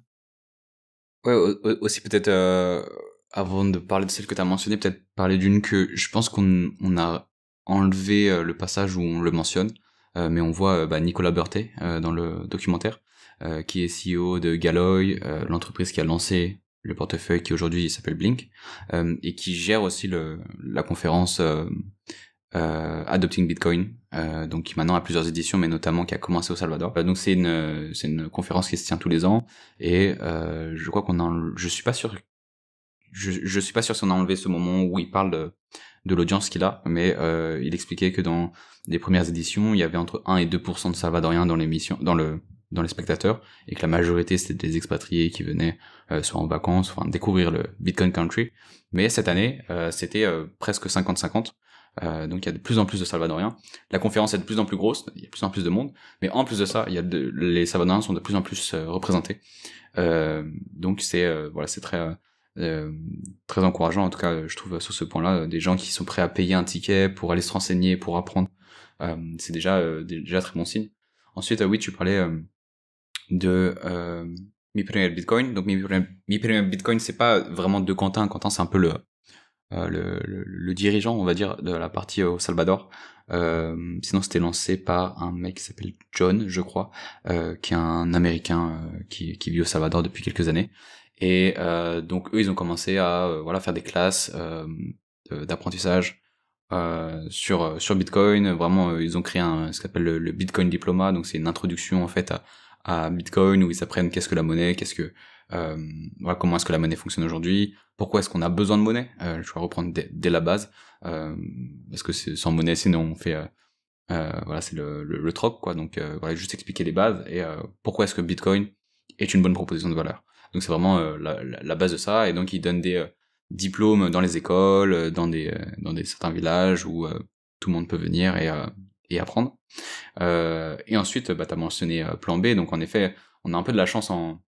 Ouais, aussi peut-être, avant de parler de celle que tu as mentionnée, peut-être parler d'une que je pense qu'on a enlevé le passage où on le mentionne, mais on voit Nicolas Berthet dans le documentaire, qui est CEO de Galoy, l'entreprise qui a lancé le portefeuille qui aujourd'hui s'appelle Blink, et qui gère aussi la conférence Adopting Bitcoin, donc qui maintenant a plusieurs éditions, mais notamment qui a commencé au Salvador. Donc c'est une conférence qui se tient tous les ans, et je crois je suis pas sûr si on a enlevé ce moment où il parle de l'audience qu'il a, mais il expliquait que dans les premières éditions, il y avait entre 1 et 2% de Salvadoriens dans l'émission, dans les spectateurs, et que la majorité c'était des expatriés qui venaient soit en vacances, enfin découvrir le Bitcoin Country. Mais cette année, c'était presque 50-50. Donc il y a de plus en plus de Salvadoriens. La conférence est de plus en plus grosse, il y a de plus en plus de monde, mais en plus de ça, les Salvadoriens sont de plus en plus représentés. Donc c'est très encourageant, en tout cas je trouve, sur ce point-là, des gens qui sont prêts à payer un ticket pour aller se renseigner, pour apprendre. C'est déjà très bon signe. Ensuite, oui, tu parlais de Mi Primer Bitcoin. Donc Mi Primer Bitcoin, c'est pas vraiment de Quentin. Quentin, c'est un peu le dirigeant, on va dire, de la partie au Salvador. Sinon, c'était lancé par un mec qui s'appelle John, je crois, qui est un Américain qui vit au Salvador depuis quelques années. Et donc eux, ils ont commencé à voilà faire des classes d'apprentissage sur Bitcoin. Vraiment, ils ont créé ce qu'on appelle le Bitcoin Diploma. Donc c'est une introduction en fait à Bitcoin où ils apprennent qu'est-ce que la monnaie, voilà, comment est-ce que la monnaie fonctionne aujourd'hui, pourquoi est-ce qu'on a besoin de monnaie. Je vais reprendre dès la base parce que sans monnaie, sinon on fait voilà, c'est le troc quoi. Donc voilà, juste expliquer les bases et pourquoi est-ce que Bitcoin est une bonne proposition de valeur. Donc c'est vraiment la base de ça. Et donc ils donnent des diplômes dans les écoles, dans des certains villages où tout le monde peut venir et apprendre. Et ensuite, bah, t'as mentionné Plan B. Donc en effet, on a un peu de la chance en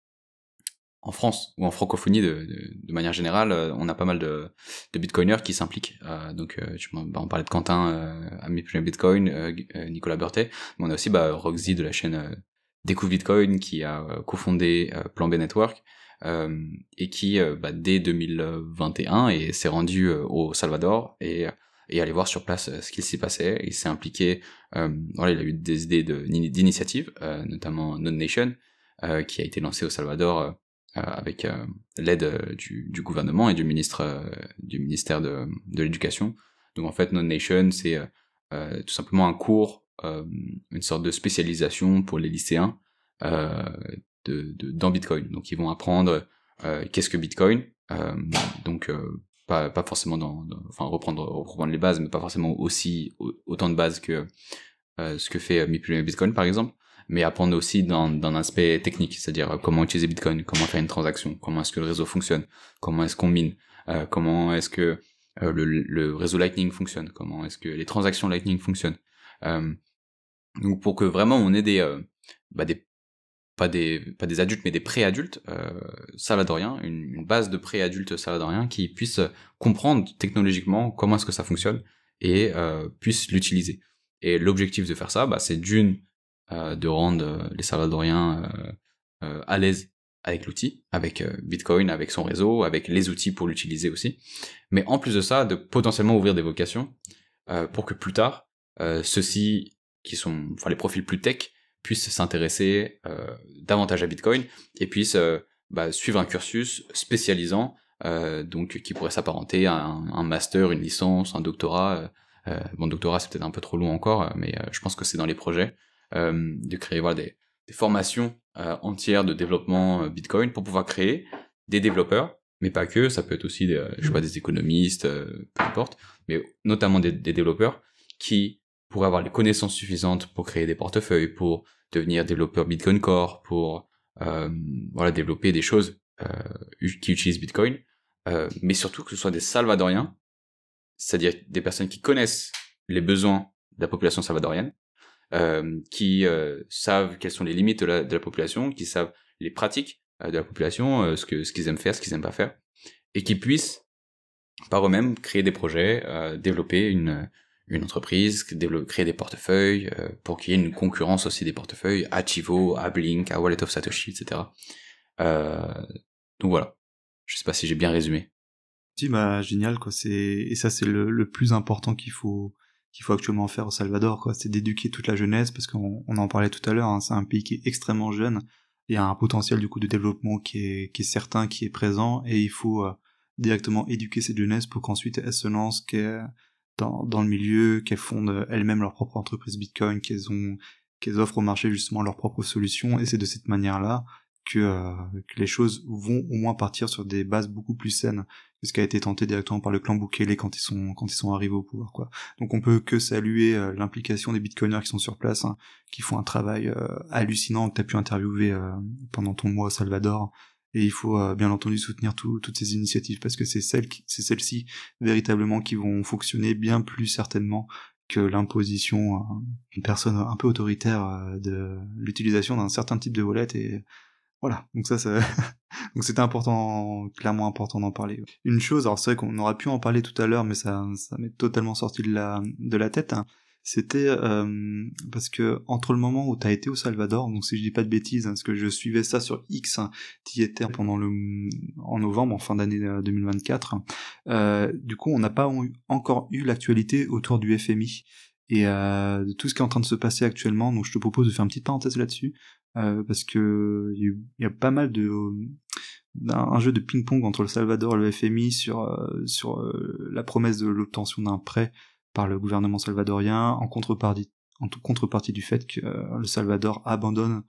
France ou en francophonie de manière générale, on a pas mal de bitcoiners qui s'impliquent. Donc on parlait de Quentin, ami Bitcoin, Nicolas Berthet, mais on a aussi Roxy de la chaîne Découvre Bitcoin qui a cofondé Plan B Network et qui dès 2021 s'est rendu au Salvador et aller voir sur place ce qu'il s'y passait. Il s'est impliqué, voilà, il a eu des idées d'initiatives, notamment Non Nation, qui a été lancé au Salvador avec l'aide du gouvernement et du ministère de l'éducation. Donc en fait, Non Nation, c'est tout simplement un cours, une sorte de spécialisation pour les lycéens dans Bitcoin. Donc ils vont apprendre qu'est-ce que Bitcoin, donc pas forcément enfin reprendre les bases, mais pas forcément autant de bases que ce que fait Bitcoin par exemple, mais apprendre aussi dans un aspect technique, c'est-à-dire comment utiliser Bitcoin, comment faire une transaction, comment est-ce que le réseau fonctionne, comment est-ce qu'on mine, comment est-ce que le réseau Lightning fonctionne, comment est-ce que les transactions Lightning fonctionnent. Donc pour que vraiment on ait pas des adultes, mais des pré-adultes salvadoriens, une base de pré-adultes salvadoriens qui puissent comprendre technologiquement comment est-ce que ça fonctionne et puissent l'utiliser. Et l'objectif de faire ça, c'est de rendre les Salvadoriens à l'aise avec l'outil, avec Bitcoin, avec son réseau, avec les outils pour l'utiliser aussi. Mais en plus de ça, de potentiellement ouvrir des vocations pour que plus tard, ceux-ci qui sont, enfin les profils plus tech, puissent s'intéresser davantage à Bitcoin et puissent suivre un cursus spécialisant, donc qui pourrait s'apparenter à un master, une licence, un doctorat. Doctorat c'est peut-être un peu trop long encore, mais je pense que c'est dans les projets de créer voilà des formations entières de développement Bitcoin pour pouvoir créer des développeurs, mais pas que, ça peut être aussi des économistes, peu importe, mais notamment des développeurs qui pourraient avoir les connaissances suffisantes pour créer des portefeuilles, pour devenir développeur Bitcoin Core, pour développer des choses qui utilisent Bitcoin, mais surtout que ce soit des Salvadoriens, c'est-à-dire des personnes qui connaissent les besoins de la population salvadorienne, qui savent quelles sont les limites de la population, qui savent les pratiques de la population, ce qu'ils aiment faire, ce qu'ils aiment pas faire, et qui puissent par eux-mêmes créer des projets, développer une entreprise, créer des portefeuilles, pour qu'il y ait une concurrence aussi des portefeuilles à Chivo, à Blink, à Wallet of Satoshi, etc. Donc voilà. Je sais pas si j'ai bien résumé. Si, génial, quoi. Et ça, c'est le plus important qu'il faut actuellement faire au Salvador, quoi. C'est d'éduquer toute la jeunesse, parce qu'on en parlait tout à l'heure, hein, c'est un pays qui est extrêmement jeune. Il y a un potentiel, du coup, de développement qui est certain, qui est présent, et il faut directement éduquer cette jeunesse pour qu'ensuite elle se lance, dans le milieu, qu'elles fondent elles-mêmes leur propre entreprise Bitcoin, qu'elles offrent au marché justement leurs propres solutions, et c'est de cette manière-là que les choses vont au moins partir sur des bases beaucoup plus saines que ce qui a été tenté directement par le clan Bukele quand ils sont arrivés au pouvoir, quoi. Donc on peut que saluer l'implication des bitcoiners qui sont sur place, hein, qui font un travail hallucinant que t'as pu interviewer pendant ton mois au Salvador, et il faut bien entendu soutenir toutes ces initiatives, parce que c'est celles-ci véritablement qui vont fonctionner bien plus certainement que l'imposition d'une personne un peu autoritaire de l'utilisation d'un certain type de wallet. Et voilà, donc donc c'était clairement important d'en parler. Une chose, alors c'est vrai qu'on aurait pu en parler tout à l'heure, mais ça m'est totalement sorti de la tête, hein. C'était parce que entre le moment où t'as été au Salvador, donc si je dis pas de bêtises, hein, parce que je suivais ça sur X, hein, t'y étais en novembre, en fin d'année 2024. Du coup, on n'a pas encore eu l'actualité autour du FMI et de tout ce qui est en train de se passer actuellement. Donc, je te propose de faire une petite parenthèse là-dessus parce que il y a pas mal de un jeu de ping-pong entre le Salvador et le FMI sur la promesse de l'obtention d'un prêt par le gouvernement salvadorien en contrepartie du fait que le Salvador abandonne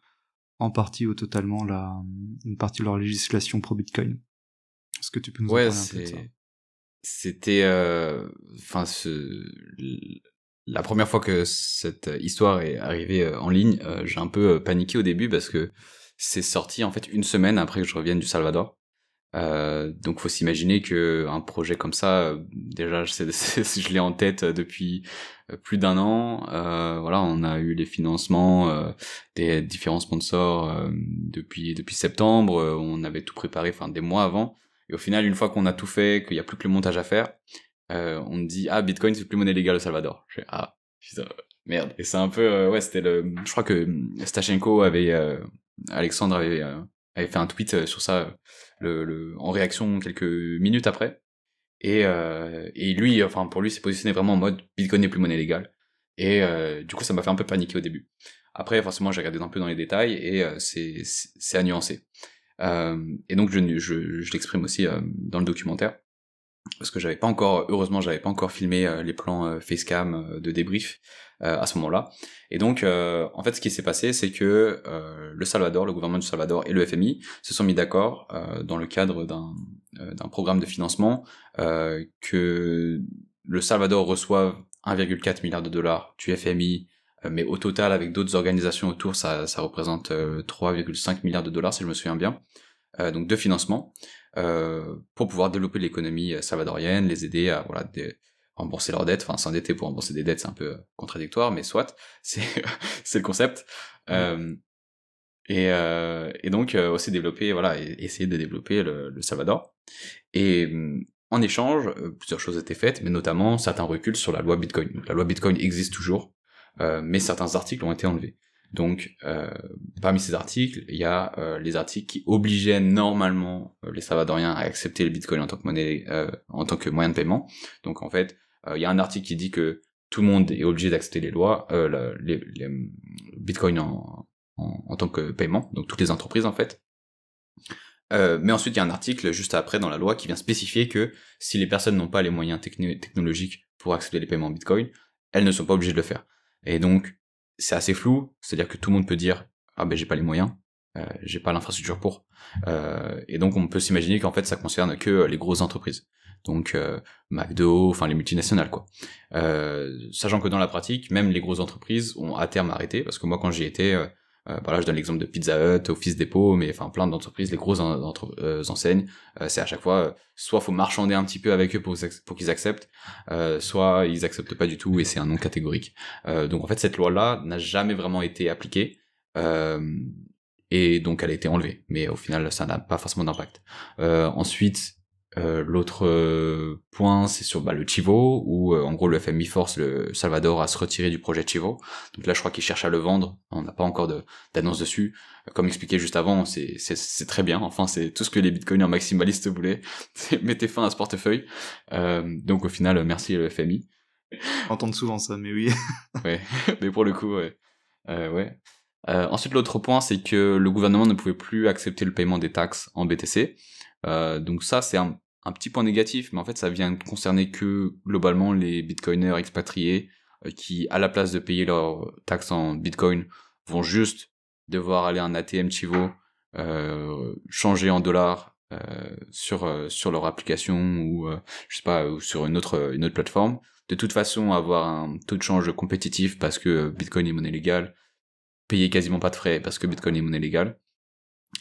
en partie ou totalement une partie de leur législation pro-Bitcoin. Est-ce que tu peux nous en Ouais, parler un peu de ça? c'était, enfin, la première fois que cette histoire est arrivée en ligne, j'ai un peu paniqué au début parce que c'est sorti en fait une semaine après que je revienne du Salvador. Donc faut s'imaginer que un projet comme ça, déjà je l'ai en tête depuis plus d'un an. Voilà, on a eu les financements des différents sponsors depuis septembre. On avait tout préparé, enfin des mois avant. Et au final, une fois qu'on a tout fait, qu'il y a plus que le montage à faire, on me dit ah Bitcoin c'est plus monnaie légale au Salvador. Je fais ah putain, merde. Et c'est un peu ouais, c'était je crois que Stachenko Alexandre avait fait un tweet sur ça en réaction quelques minutes après. Et lui, enfin pour lui, s'est positionné vraiment en mode Bitcoin n'est plus monnaie légale. Et du coup, ça m'a fait un peu paniquer au début. Après, forcément, j'ai regardé un peu dans les détails et c'est à nuancer. Et donc, je l'exprime aussi dans le documentaire parce que heureusement, j'avais pas encore filmé les plans facecam de débrief à ce moment-là. Et donc, en fait, ce qui s'est passé, c'est que le Salvador, le gouvernement du Salvador et le FMI se sont mis d'accord dans le cadre d'un programme de financement que le Salvador reçoive 1,4 milliard de dollars du FMI, mais au total, avec d'autres organisations autour, ça représente 3,5 milliards de dollars, si je me souviens bien. Donc de financement pour pouvoir développer l'économie salvadorienne, les aider à rembourser leurs dettes, enfin s'endetter pour rembourser des dettes, c'est un peu contradictoire, mais soit, c'est c'est le concept. Et donc aussi développer, essayer de développer le Salvador. Et en échange, plusieurs choses étaient faites, mais notamment certains reculs sur la loi Bitcoin. Donc, la loi Bitcoin existe toujours, mais certains articles ont été enlevés. Donc, parmi ces articles, il y a les articles qui obligeaient normalement les Salvadoriens à accepter le Bitcoin en tant que monnaie, en tant que moyen de paiement. Donc, en fait, il y a un article qui dit que tout le monde est obligé d'accepter les lois, les Bitcoin en tant que paiement, donc toutes les entreprises en fait. Mais ensuite, il y a un article juste après dans la loi qui vient spécifier que si les personnes n'ont pas les moyens technologiques pour accepter les paiements en Bitcoin, elles ne sont pas obligées de le faire. Et donc, c'est assez flou, c'est-à-dire que tout le monde peut dire « Ah ben j'ai pas les moyens, j'ai pas l'infrastructure pour ». Et donc, on peut s'imaginer qu'en fait, ça concerne que les grosses entreprises. Donc, McDo, enfin les multinationales quoi. Sachant que dans la pratique, même les grosses entreprises ont à terme arrêté, parce que moi quand j'y étais... je donne l'exemple de Pizza Hut, Office Depot, mais enfin plein d'entreprises, les grosses enseignes, c'est à chaque fois, soit faut marchander un petit peu avec eux pour qu'ils acceptent, soit ils acceptent pas du tout et c'est un non catégorique. Donc en fait cette loi-là n'a jamais vraiment été appliquée, et donc elle a été enlevée, mais au final ça n'a pas forcément d'impact. Ensuite, l'autre point, c'est sur le Chivo, où en gros le FMI force le Salvador à se retirer du projet Chivo. Donc là, je crois qu'ils cherchent à le vendre. On n'a pas encore d'annonce dessus. Comme expliqué juste avant, c'est très bien. Enfin, c'est tout ce que les bitcoiners maximalistes voulaient. Mettez fin à ce portefeuille. Donc au final, merci le FMI. On entend souvent ça, mais oui. Ouais, mais pour le coup, ouais. Ouais. Ensuite, l'autre point, c'est que le gouvernement ne pouvait plus accepter le paiement des taxes en BTC. Donc ça, c'est un petit point négatif, mais en fait, ça vient concerner que globalement les bitcoiners expatriés qui, à la place de payer leurs taxes en bitcoin, vont juste devoir aller à un ATM Chivo, changer en dollars sur leur application ou je sais pas, ou sur une autre plateforme. De toute façon, avoir un taux de change compétitif parce que Bitcoin est monnaie légale, payer quasiment pas de frais parce que Bitcoin est monnaie légale,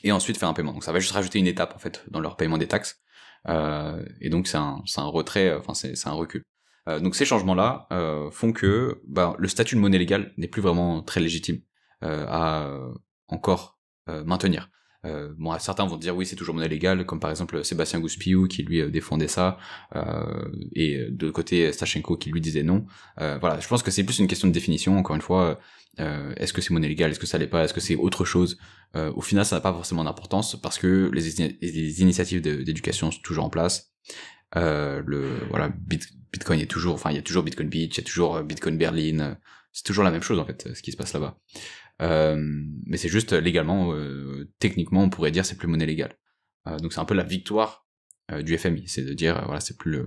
et ensuite faire un paiement. Donc ça va juste rajouter une étape en fait dans leur paiement des taxes. Et donc c'est un retrait, enfin c'est un recul. Donc ces changements-là font que le statut de monnaie légale n'est plus vraiment très légitime à encore maintenir. Bon, certains vont dire oui, c'est toujours monnaie légale, comme par exemple Sébastien Gouspiou qui lui défendait ça, et de l'autre côté Stachenko qui lui disait non. Voilà, je pense que c'est plus une question de définition. Encore une fois, est-ce que c'est monnaie légale, est-ce que ça l'est pas, est-ce que c'est autre chose? Au final, ça n'a pas forcément d'importance parce que les initiatives d'éducation sont toujours en place. Voilà, Bitcoin est toujours, enfin il y a toujours Bitcoin Beach, il y a toujours Bitcoin Berlin, c'est toujours la même chose en fait, ce qui se passe là-bas. Mais c'est juste légalement, techniquement, on pourrait dire c'est plus monnaie légale. Donc c'est un peu la victoire du FMI, c'est de dire voilà, c'est plus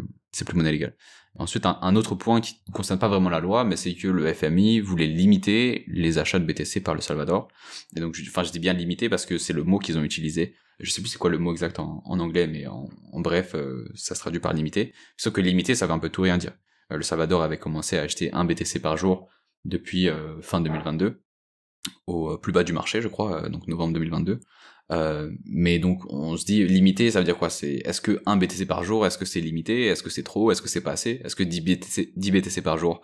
monnaie légale. Ensuite, un autre point qui ne concerne pas vraiment la loi, mais c'est que le FMI voulait limiter les achats de BTC par le Salvador. Et donc, je dis bien limiter parce que c'est le mot qu'ils ont utilisé. Je sais plus c'est quoi le mot exact en anglais, mais en bref, ça se traduit par limiter. Sauf que limiter, ça veut un peu tout rien dire. Le Salvador avait commencé à acheter un BTC par jour depuis fin 2022. Au plus bas du marché, je crois, donc novembre 2022. Mais donc on se dit limité, ça veut dire quoi? C'est est-ce que 1 BTC par jour, est-ce que c'est limité? Est-ce que c'est trop? Est-ce que c'est pas assez? Est-ce que 10 BTC par jour,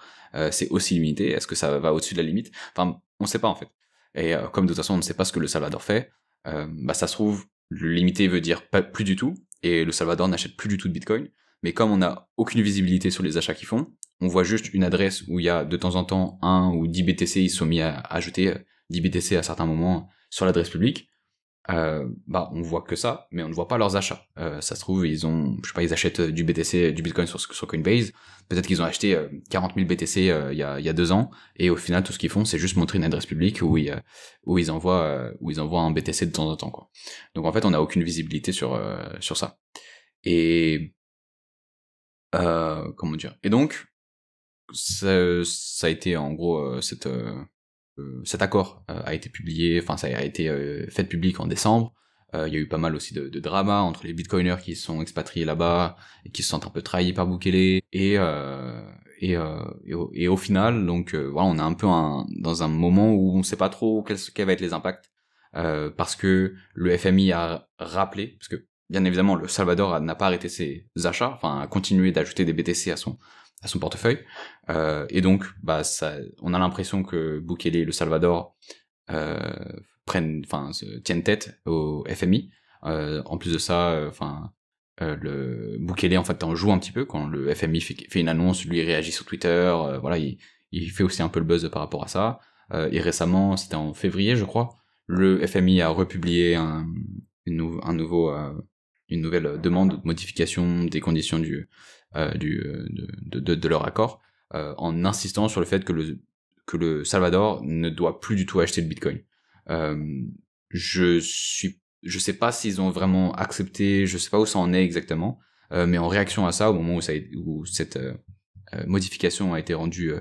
c'est aussi limité? Est-ce que ça va au-dessus de la limite? Enfin, on sait pas en fait. Et comme de toute façon on ne sait pas ce que le Salvador fait, bah ça se trouve le limité veut dire pas plus du tout, et le Salvador n'achète plus du tout de Bitcoin. Mais comme on n'a aucune visibilité sur les achats qu'ils font, on voit juste une adresse où il y a de temps en temps 1 ou 10 BTC, ils se sont mis à ajouter 10 BTC à certains moments sur l'adresse publique. Bah on voit que ça, mais on ne voit pas leurs achats. Ça se trouve ils achètent du BTC, du Bitcoin sur Coinbase. Peut-être qu'ils ont acheté 40 000 BTC il y a 2 ans, et au final tout ce qu'ils font c'est juste montrer une adresse publique où ils envoient un BTC de temps en temps quoi. Donc en fait on n'a aucune visibilité sur ça. Et comment dire? Et donc ça a été en gros cet accord a été publié, enfin ça a été fait public en décembre. Il y a eu pas mal aussi de drama entre les bitcoiners qui sont expatriés là-bas et qui se sentent un peu trahis par Bukele, et au final donc voilà, on est un peu dans un moment où on sait pas trop quels va être les impacts, parce que le FMI a rappelé, parce que bien évidemment le Salvador n'a pas arrêté ses achats, enfin a continué d'ajouter des BTC à son portefeuille, et donc bah on a l'impression que Bukele et le Salvador tiennent tête au FMI. En plus de ça, le Bukele en fait en joue un petit peu quand le FMI fait une annonce, lui réagit sur Twitter, voilà, il fait aussi un peu le buzz par rapport à ça. Et récemment, c'était en février je crois, le FMI a republié une nouvelle demande de modification des conditions de leur accord, en insistant sur le fait que le Salvador ne doit plus du tout acheter de Bitcoin. Je sais pas s'ils ont vraiment accepté, je sais pas où ça en est exactement, mais en réaction à ça, au moment où cette modification a été rendue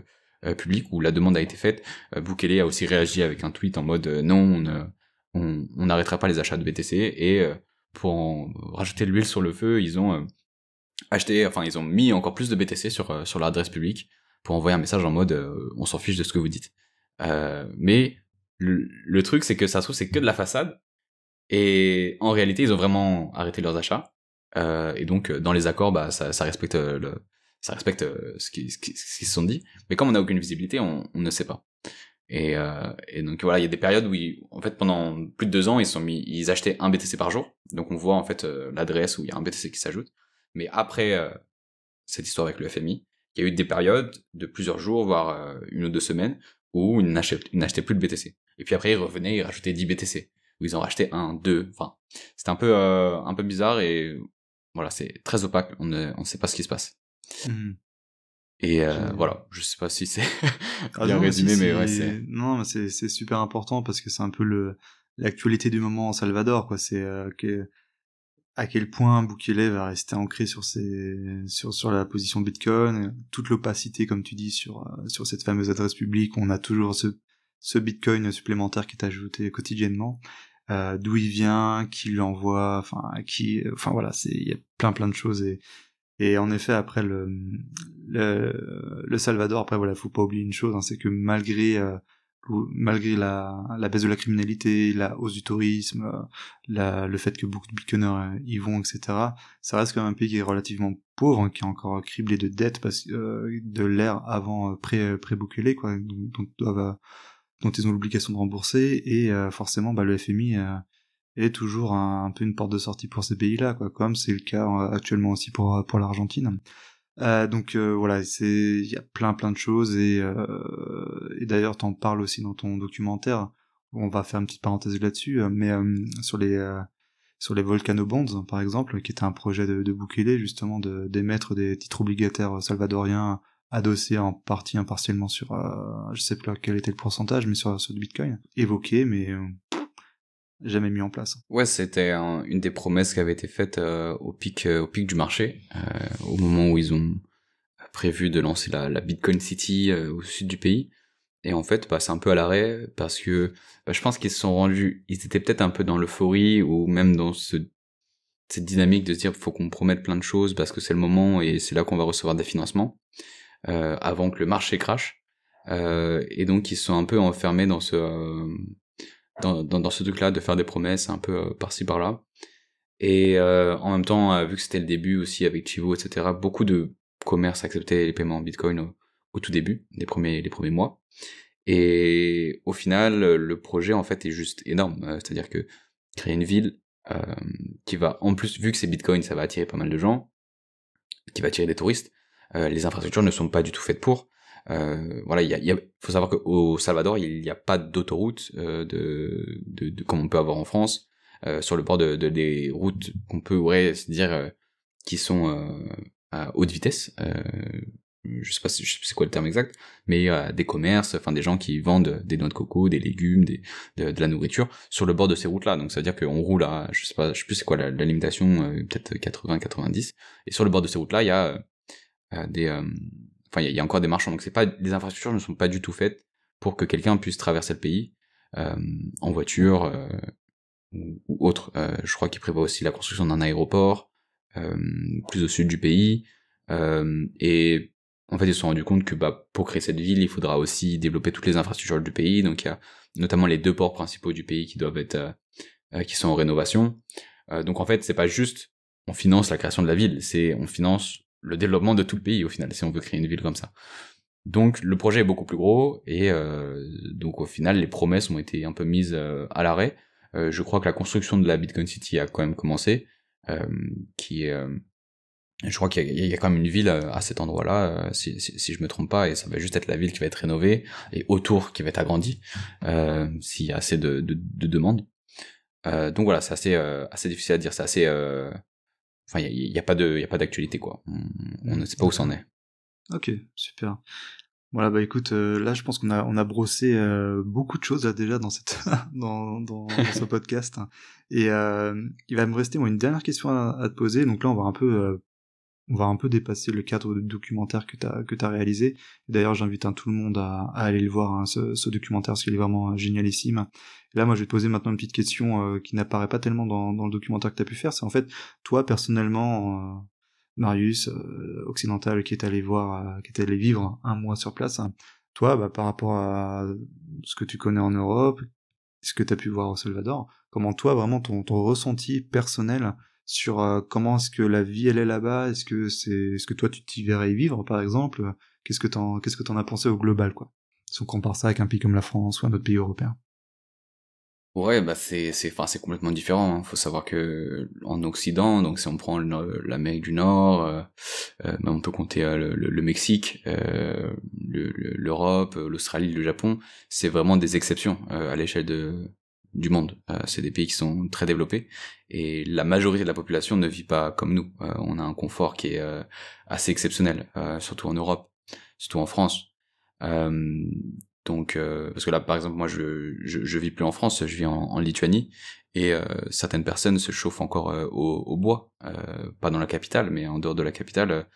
publique, où la demande a été faite, Bukele a aussi réagi avec un tweet en mode non, on n'arrêtera pas les achats de BTC, et pour en rajouter de l'huile sur le feu, ils ont ils ont mis encore plus de BTC sur leur adresse publique pour envoyer un message en mode on s'en fiche de ce que vous dites. Mais le truc c'est que ça se trouve c'est que de la façade, et en réalité ils ont vraiment arrêté leurs achats, et donc dans les accords bah ça respecte ce qu'ils se sont dit, mais comme on n'a aucune visibilité on ne sait pas. Et donc voilà, il y a des périodes où en fait pendant plus de 2 ans ils achetaient un BTC par jour, donc on voit en fait l'adresse où il y a un BTC qui s'ajoute. Mais après cette histoire avec le FMI, il y a eu des périodes de plusieurs jours, voire 1 ou 2 semaines, où ils n'achetaient plus de BTC. Et puis après, ils revenaient, ils rajoutaient 10 BTC, où ils en rachetaient 1, 2, enfin, c'était un peu bizarre, et voilà, c'est très opaque, on ne sait pas ce qui se passe. Et voilà, je sais pas si c'est bien résumé, mais ouais, c'est... Non, mais c'est super important parce que c'est un peu l'actualité du moment en Salvador, quoi. C'est à quel point Bukele va rester ancré sur la position Bitcoin, toute l'opacité, comme tu dis, sur cette fameuse adresse publique, où on a toujours ce Bitcoin supplémentaire qui est ajouté quotidiennement, d'où il vient, qui l'envoie, enfin voilà, il y a plein de choses, et en effet, après le Salvador, après voilà, faut pas oublier une chose, hein, c'est que malgré la baisse de la criminalité, la hausse du tourisme, le fait que beaucoup de bitcoiners y vont, etc., ça reste quand même un pays qui est relativement pauvre, hein, qui est encore criblé de dettes parce de l'ère avant pré-Bukele, quoi, dont ils ont l'obligation de rembourser, et forcément, bah, le FMI est toujours un peu une porte de sortie pour ces pays-là, quoi, comme c'est le cas actuellement aussi pour l'Argentine. Donc voilà, il y a plein de choses et d'ailleurs t'en parles aussi dans ton documentaire. On va faire une petite parenthèse là-dessus, mais sur les Volcano Bonds par exemple, qui était un projet de Bukele justement d'émettre des titres obligataires salvadoriens adossés en partie partiellement sur je sais plus quel était le pourcentage, mais sur du Bitcoin évoqué, mais jamais mis en place. Ouais, c'était une des promesses qui avait été faite au pic du marché, au moment où ils ont prévu de lancer la Bitcoin City au sud du pays. Et en fait, c'est un peu à l'arrêt parce que je pense qu'ils se sont rendus, ils étaient peut-être un peu dans l'euphorie ou même dans cette dynamique de se dire faut qu'on promette plein de choses parce que c'est le moment et c'est là qu'on va recevoir des financements avant que le marché crache. Et donc ils se sont un peu enfermés dans ce dans ce truc-là de faire des promesses un peu par-ci par-là. Et en même temps, vu que c'était le début aussi avec Chivo, etc., beaucoup de commerces acceptaient les paiements en Bitcoin au tout début, les premiers mois. Et au final, le projet en fait est juste énorme. C'est-à-dire que créer une ville qui va, en plus, vu que c'est Bitcoin, ça va attirer pas mal de gens, qui va attirer des touristes. Les infrastructures ne sont pas du tout faites pour. Voilà, faut savoir qu'au Salvador, il n'y a pas d'autoroute comme on peut avoir en France, sur le bord des routes qu'on peut se dire qui sont à haute vitesse. Je sais pas si c'est quoi le terme exact, mais il y a des commerces, enfin des gens qui vendent des noix de coco, des légumes, de la nourriture sur le bord de ces routes-là. Donc ça veut dire qu'on roule à, je sais plus c'est quoi la limitation, peut-être 80-90. Et sur le bord de ces routes-là, il y a il y a encore des marchands. Donc les infrastructures ne sont pas du tout faites pour que quelqu'un puisse traverser le pays en voiture ou autre. Je crois qu'il prévoit aussi la construction d'un aéroport plus au sud du pays. Et en fait, ils se sont rendus compte que pour créer cette ville, il faudra aussi développer toutes les infrastructures du pays. Donc il y a notamment les 2 ports principaux du pays qui doivent être qui sont en rénovation. Donc en fait, c'est pas juste on finance la création de la ville, c'est on finance le développement de tout le pays au final, si on veut créer une ville comme ça. Donc le projet est beaucoup plus gros et donc au final les promesses ont été un peu mises à l'arrêt. Je crois que la construction de la Bitcoin City a quand même commencé, je crois qu'il y a quand même une ville à cet endroit-là, si je me trompe pas, et ça va juste être la ville qui va être rénovée et autour qui va être agrandie s'il y a assez de demandes. Donc voilà, c'est assez difficile à dire, c'est assez enfin il y a pas d'actualité quoi. On ne sait pas où ça en est. Ok, super. Voilà, écoute, là je pense qu'on a brossé beaucoup de choses là déjà dans cette dans ce podcast. Et il va me rester une dernière question à te poser. Donc là on va un peu dépasser le cadre de documentaire que t'as réalisé. D'ailleurs, j'invite tout le monde à aller le voir, ce documentaire, parce qu'il est vraiment génialissime. Et là, moi, je vais te poser maintenant une petite question qui n'apparaît pas tellement dans le documentaire que t'as pu faire. C'est en fait, toi, personnellement, Marius, occidental, qui est allé vivre un mois sur place, toi, par rapport à ce que tu connais en Europe, ce que t'as pu voir au Salvador, comment toi, vraiment, ton ressenti personnel sur comment est-ce que la vie elle est là-bas, est-ce que toi tu t'y verrais y vivre par exemple, qu'est-ce que t'en as pensé au global, quoi, si on compare ça avec un pays comme la France ou un autre pays européen? Ouais, c'est complètement différent, hein. Faut savoir que en Occident, donc si on prend l'Amérique du Nord, même on peut compter le Mexique, l'Europe, l'Australie, le Japon, c'est vraiment des exceptions à l'échelle du monde. C'est des pays qui sont très développés et la majorité de la population ne vit pas comme nous. On a un confort qui est assez exceptionnel, surtout en Europe, surtout en France. Donc parce que là par exemple moi je vis plus en France, je vis en Lituanie et certaines personnes se chauffent encore au bois, pas dans la capitale mais en dehors de la capitale,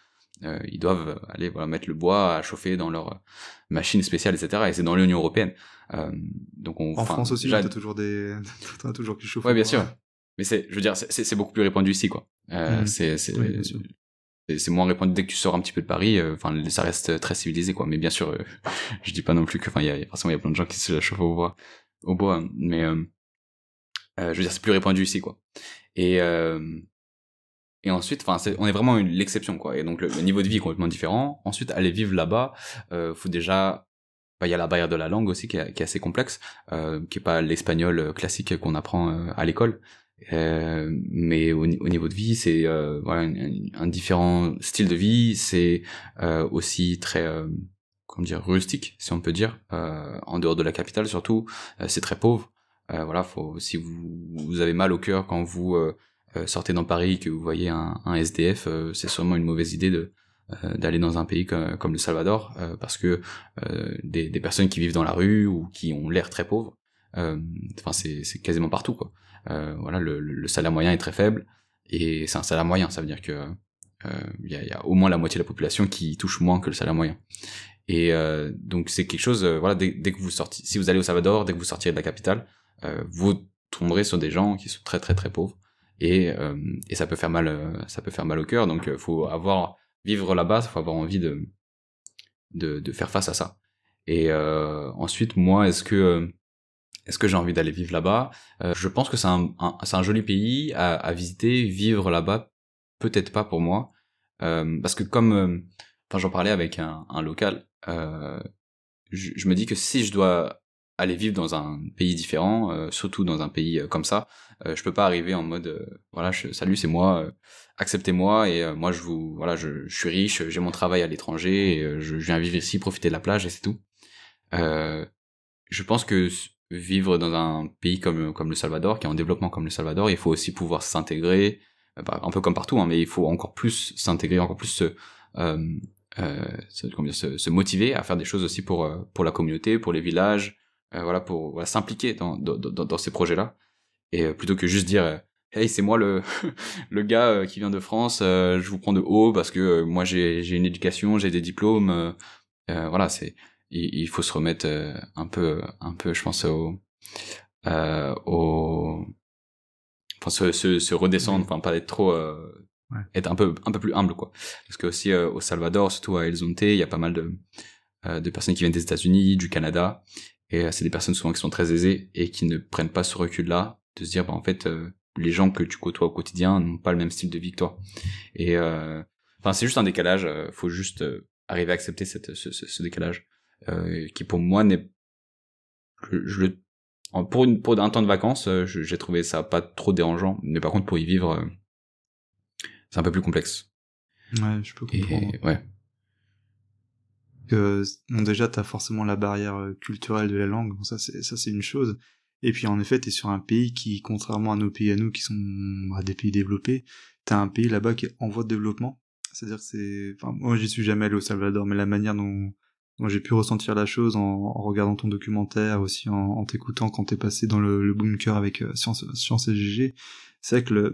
ils doivent aller mettre le bois à chauffer dans leur machine spéciale, etc. et c'est dans l'Union européenne. Donc En France aussi, déjà... t'as toujours t'as toujours qui chauffent Ouais, au bien bois. sûr, mais je veux dire c'est beaucoup plus répandu ici quoi. Oui, bien sûr. C'est moins répandu dès que tu sors un petit peu de Paris, ça reste très civilisé quoi, mais bien sûr je dis pas non plus que forcément il y a plein de gens qui se la chauffent au bois, mais je veux dire c'est plus répandu ici quoi. Et ensuite on est vraiment l'exception quoi, et donc le niveau de vie est complètement différent. Ensuite aller vivre là-bas, faut déjà bah, il y a la barrière de la langue aussi qui est assez complexe, qui est pas l'espagnol classique qu'on apprend à l'école. Mais au niveau de vie, c'est voilà un différent style de vie. C'est aussi très comment dire rustique, si on peut dire, en dehors de la capitale surtout. C'est très pauvre. Voilà, si vous avez mal au cœur quand vous sortez dans Paris, que vous voyez un SDF, c'est sûrement une mauvaise idée d'aller dans un pays comme le Salvador, parce que des personnes qui vivent dans la rue ou qui ont l'air très pauvres, enfin c'est quasiment partout quoi. Voilà, le salaire moyen est très faible, et c'est un salaire moyen, ça veut dire que y a au moins la moitié de la population qui touche moins que le salaire moyen. Et donc c'est quelque chose, voilà, dès que vous sortez, si vous allez au Salvador, dès que vous sortirez de la capitale, vous tomberez sur des gens qui sont très très très pauvres, et ça peut faire mal, ça peut faire mal au cœur. Donc faut vivre là-bas, faut avoir envie de faire face à ça. Et ensuite, moi, est-ce que j'ai envie d'aller vivre là-bas? Je pense que c'est un joli pays à visiter. Vivre là-bas, peut-être pas pour moi, parce que comme, enfin, j'en parlais avec un local. Je me dis que si je dois aller vivre dans un pays différent, surtout dans un pays comme ça, je peux pas arriver en mode voilà, salut, c'est moi, acceptez-moi, et moi voilà, je suis riche, j'ai mon travail à l'étranger, et je viens vivre ici, profiter de la plage, et c'est tout. Euh, je pense que vivre dans un pays comme le Salvador, qui est en développement comme le Salvador, il faut aussi pouvoir s'intégrer, un peu comme partout, hein, mais il faut encore plus s'intégrer, encore plus euh, comment dire, se motiver à faire des choses aussi pour la communauté, pour les villages, voilà, pour voilà, s'impliquer dans ces projets-là, et plutôt que juste dire hey, c'est moi le le gars qui vient de France, je vous prends de haut parce que moi j'ai une éducation, j'ai des diplômes, voilà, il faut se remettre un peu, je pense au enfin se redescendre, enfin pas être trop Ouais. être un peu plus humble quoi, parce que aussi au Salvador, surtout à El Zonte, il y a pas mal de personnes qui viennent des États-Unis, du Canada, et c'est des personnes souvent qui sont très aisées et qui ne prennent pas ce recul là de se dire bah en fait les gens que tu côtoies au quotidien n'ont pas le même style de vie que toi, et enfin c'est juste un décalage, faut juste arriver à accepter ce décalage, qui pour moi n'est je le pour un temps de vacances, j'ai trouvé ça pas trop dérangeant, mais par contre pour y vivre, c'est un peu plus complexe. Ouais, je peux comprendre. Et ouais. Bon, déjà, t'as forcément la barrière culturelle de la langue, bon, ça c'est une chose. Et puis en effet, t'es sur un pays qui, contrairement à nos pays à nous, qui sont des pays développés, t'as un pays là-bas qui est en voie de développement. C'est-à-dire que enfin, moi j'y suis jamais allé au Salvador, mais la manière dont j'ai pu ressentir la chose en regardant ton documentaire, aussi en t'écoutant quand t'es passé dans le bunker avec Science et GG, c'est vrai que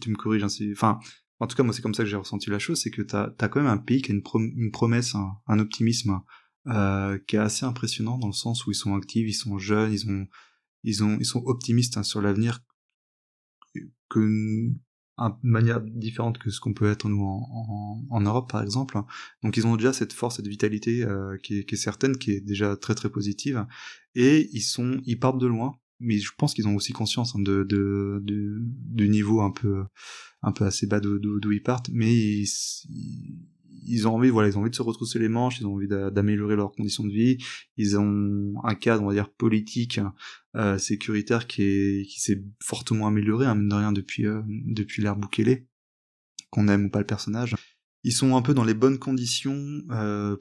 tu me corriges, hein, enfin, en tout cas, moi, c'est comme ça que j'ai ressenti la chose, c'est que t'as quand même un pays qui a une promesse, un optimisme, qui est assez impressionnant dans le sens où ils sont actifs, ils sont jeunes, ils sont optimistes, hein, sur l'avenir, que de manière différente que ce qu'on peut être nous en Europe, par exemple. Donc, ils ont déjà cette force, cette vitalité, qui est certaine, qui est déjà très très positive, et ils partent de loin. Mais je pense qu'ils ont aussi conscience, hein, du niveau un peu assez bas d'où ils partent, mais ils ont envie, voilà, ils ont envie de se retrousser les manches, ils ont envie d'améliorer leurs conditions de vie, ils ont un cadre, on va dire, politique, sécuritaire qui s'est fortement amélioré, hein, mine de rien, depuis l'ère Bukele, qu'on aime ou pas le personnage. Ils sont un peu dans les bonnes conditions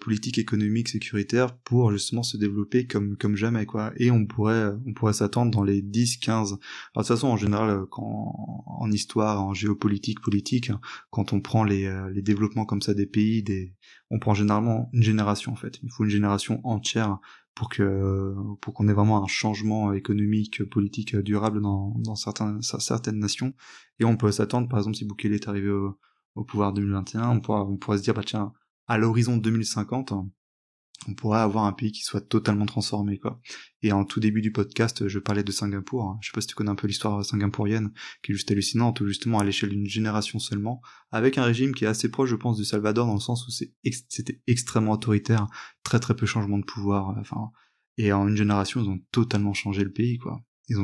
politiques, économiques, sécuritaires pour justement se développer comme jamais, quoi. Et on pourrait s'attendre dans les 10, 15... Alors de toute façon, en général, en histoire, en géopolitique, politique, hein, quand on prend les développements comme ça des pays, on prend généralement une génération, en fait. Il faut une génération entière pour qu'on ait vraiment un changement économique, politique durable dans certaines nations. Et on peut s'attendre, par exemple, si Bukele est arrivé au pouvoir 2021, on pourra se dire, bah tiens, à l'horizon 2050, on pourrait avoir un pays qui soit totalement transformé, quoi. Et en tout début du podcast, je parlais de Singapour, hein. Je sais pas si tu connais un peu l'histoire singapourienne, qui est juste hallucinante, où justement, à l'échelle d'une génération seulement, avec un régime qui est assez proche, je pense, du Salvador, dans le sens où c'était extrêmement autoritaire, très très peu changement de pouvoir, enfin, et en une génération, ils ont totalement changé le pays, quoi. Ils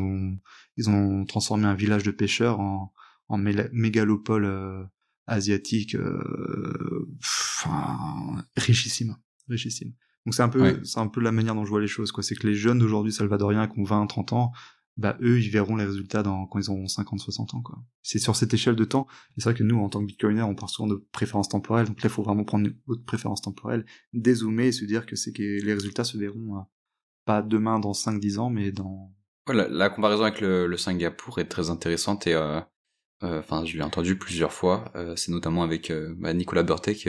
ont transformé un village de pêcheurs en mégalopole, asiatique, richissime. Donc c'est un peu la manière dont je vois les choses, quoi. C'est que les jeunes d'aujourd'hui salvadoriens qui ont 20, 30 ans, bah eux, ils verront les résultats quand ils auront 50, 60 ans, quoi. C'est sur cette échelle de temps. Et c'est vrai que nous, en tant que bitcoiner, on parle souvent de préférence temporelle. Donc là, il faut vraiment prendre une autre préférence temporelle, dézoomer et se dire que les résultats se verront pas demain dans 5, 10 ans, mais dans... Ouais, la comparaison avec le Singapour est très intéressante et enfin, je l'ai entendu plusieurs fois. C'est notamment avec Nicolas Burtek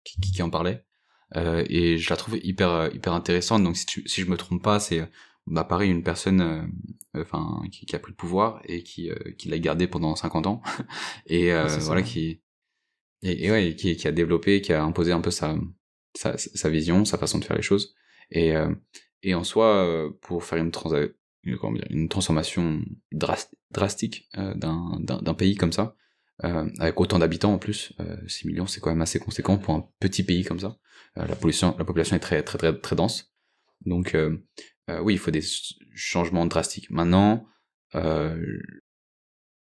qui en parlait. Et je la trouve hyper intéressante. Donc si je me trompe pas, c'est pareil, une personne enfin qui a pris le pouvoir et qui l'a gardé pendant 50 ans et voilà, ouais, qui a développé, qui a imposé un peu sa vision, sa façon de faire les choses. Et en soi, pour faire une transformation drastique d'un pays comme ça, avec autant d'habitants en plus, 6 millions, c'est quand même assez conséquent pour un petit pays comme ça. La population est très dense. Donc oui, il faut des changements drastiques. Maintenant,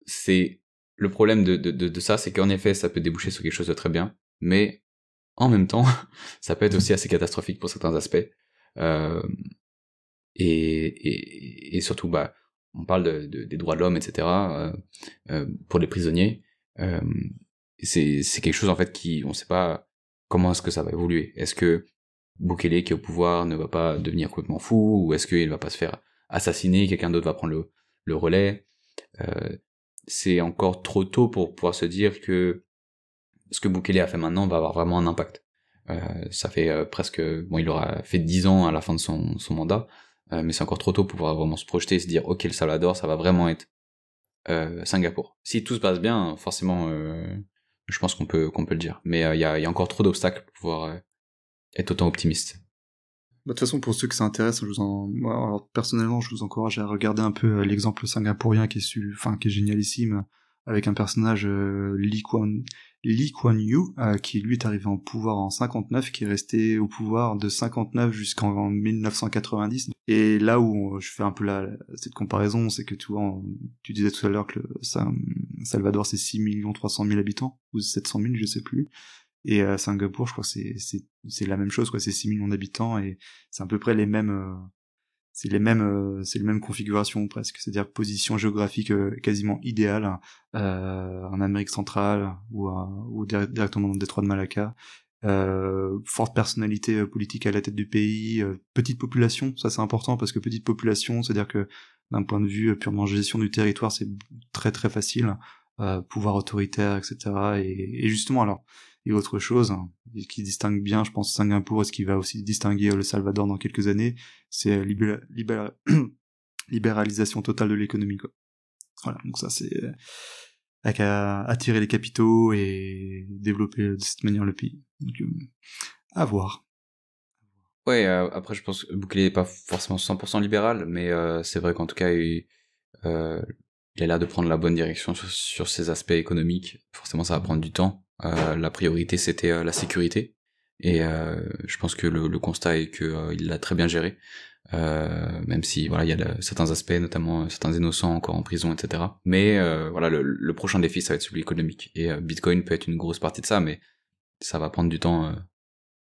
c'est le problème de ça, c'est qu'en effet, ça peut déboucher sur quelque chose de très bien, mais en même temps, ça peut être aussi assez catastrophique pour certains aspects. Euh, et surtout, on parle des droits de l'homme, etc. Pour les prisonniers, c'est quelque chose en fait on sait pas comment est-ce que ça va évoluer. Est-ce que Bukele qui est au pouvoir ne va pas devenir complètement fou, ou est-ce qu'il va pas se faire assassiner, quelqu'un d'autre va prendre le relais. C'est encore trop tôt pour pouvoir se dire que ce que Bukele a fait maintenant va avoir vraiment un impact. Ça fait presque... Bon, il aura fait 10 ans à la fin de son mandat, mais c'est encore trop tôt pour pouvoir vraiment se projeter et se dire « Ok, le Salvador, ça va vraiment être Singapour ». Si tout se passe bien, forcément, je pense qu'on peut le dire. Mais il y a encore trop d'obstacles pour pouvoir être autant optimiste. De toute façon, pour ceux que ça intéresse, moi, alors, personnellement, je vous encourage à regarder un peu l'exemple singapourien qui est génialissime, avec un personnage Lee Kuan Yew, qui lui est arrivé en pouvoir en 59, qui est resté au pouvoir de 59 jusqu'en 1990. Et là où je fais un peu cette comparaison, c'est que tu vois, tu disais tout à l'heure que Salvador c'est 6 300 000 habitants, ou 700 000, je sais plus. Et à Singapour, je crois que c'est la même chose, quoi. C'est 6 millions d'habitants et c'est à peu près les mêmes configurations presque. C'est-à-dire position géographique quasiment idéale en Amérique centrale ou directement dans le détroit de Malacca. Forte personnalité politique à la tête du pays, petite population, ça c'est important parce que petite population, c'est-à-dire que d'un point de vue purement gestion du territoire, c'est très très facile, pouvoir autoritaire, etc. Et justement alors, et autre chose qui distingue bien, je pense, Singapour et ce qui va aussi distinguer le Salvador dans quelques années, c'est libéralisation totale de l'économie, quoi. Voilà, donc ça c'est avec attirer les capitaux et développer de cette manière le pays. Donc à voir. Ouais, après je pense que Bukele est pas forcément 100% libéral, mais c'est vrai qu'en tout cas il a l'air de prendre la bonne direction sur ces aspects économiques. Forcément ça va prendre du temps. La priorité c'était la sécurité, et je pense que le constat est que il l'a très bien géré. Même si voilà, il y a certains aspects, notamment certains innocents encore en prison, etc. Mais voilà, le prochain défi ça va être celui économique, et Bitcoin peut être une grosse partie de ça, mais ça va prendre du temps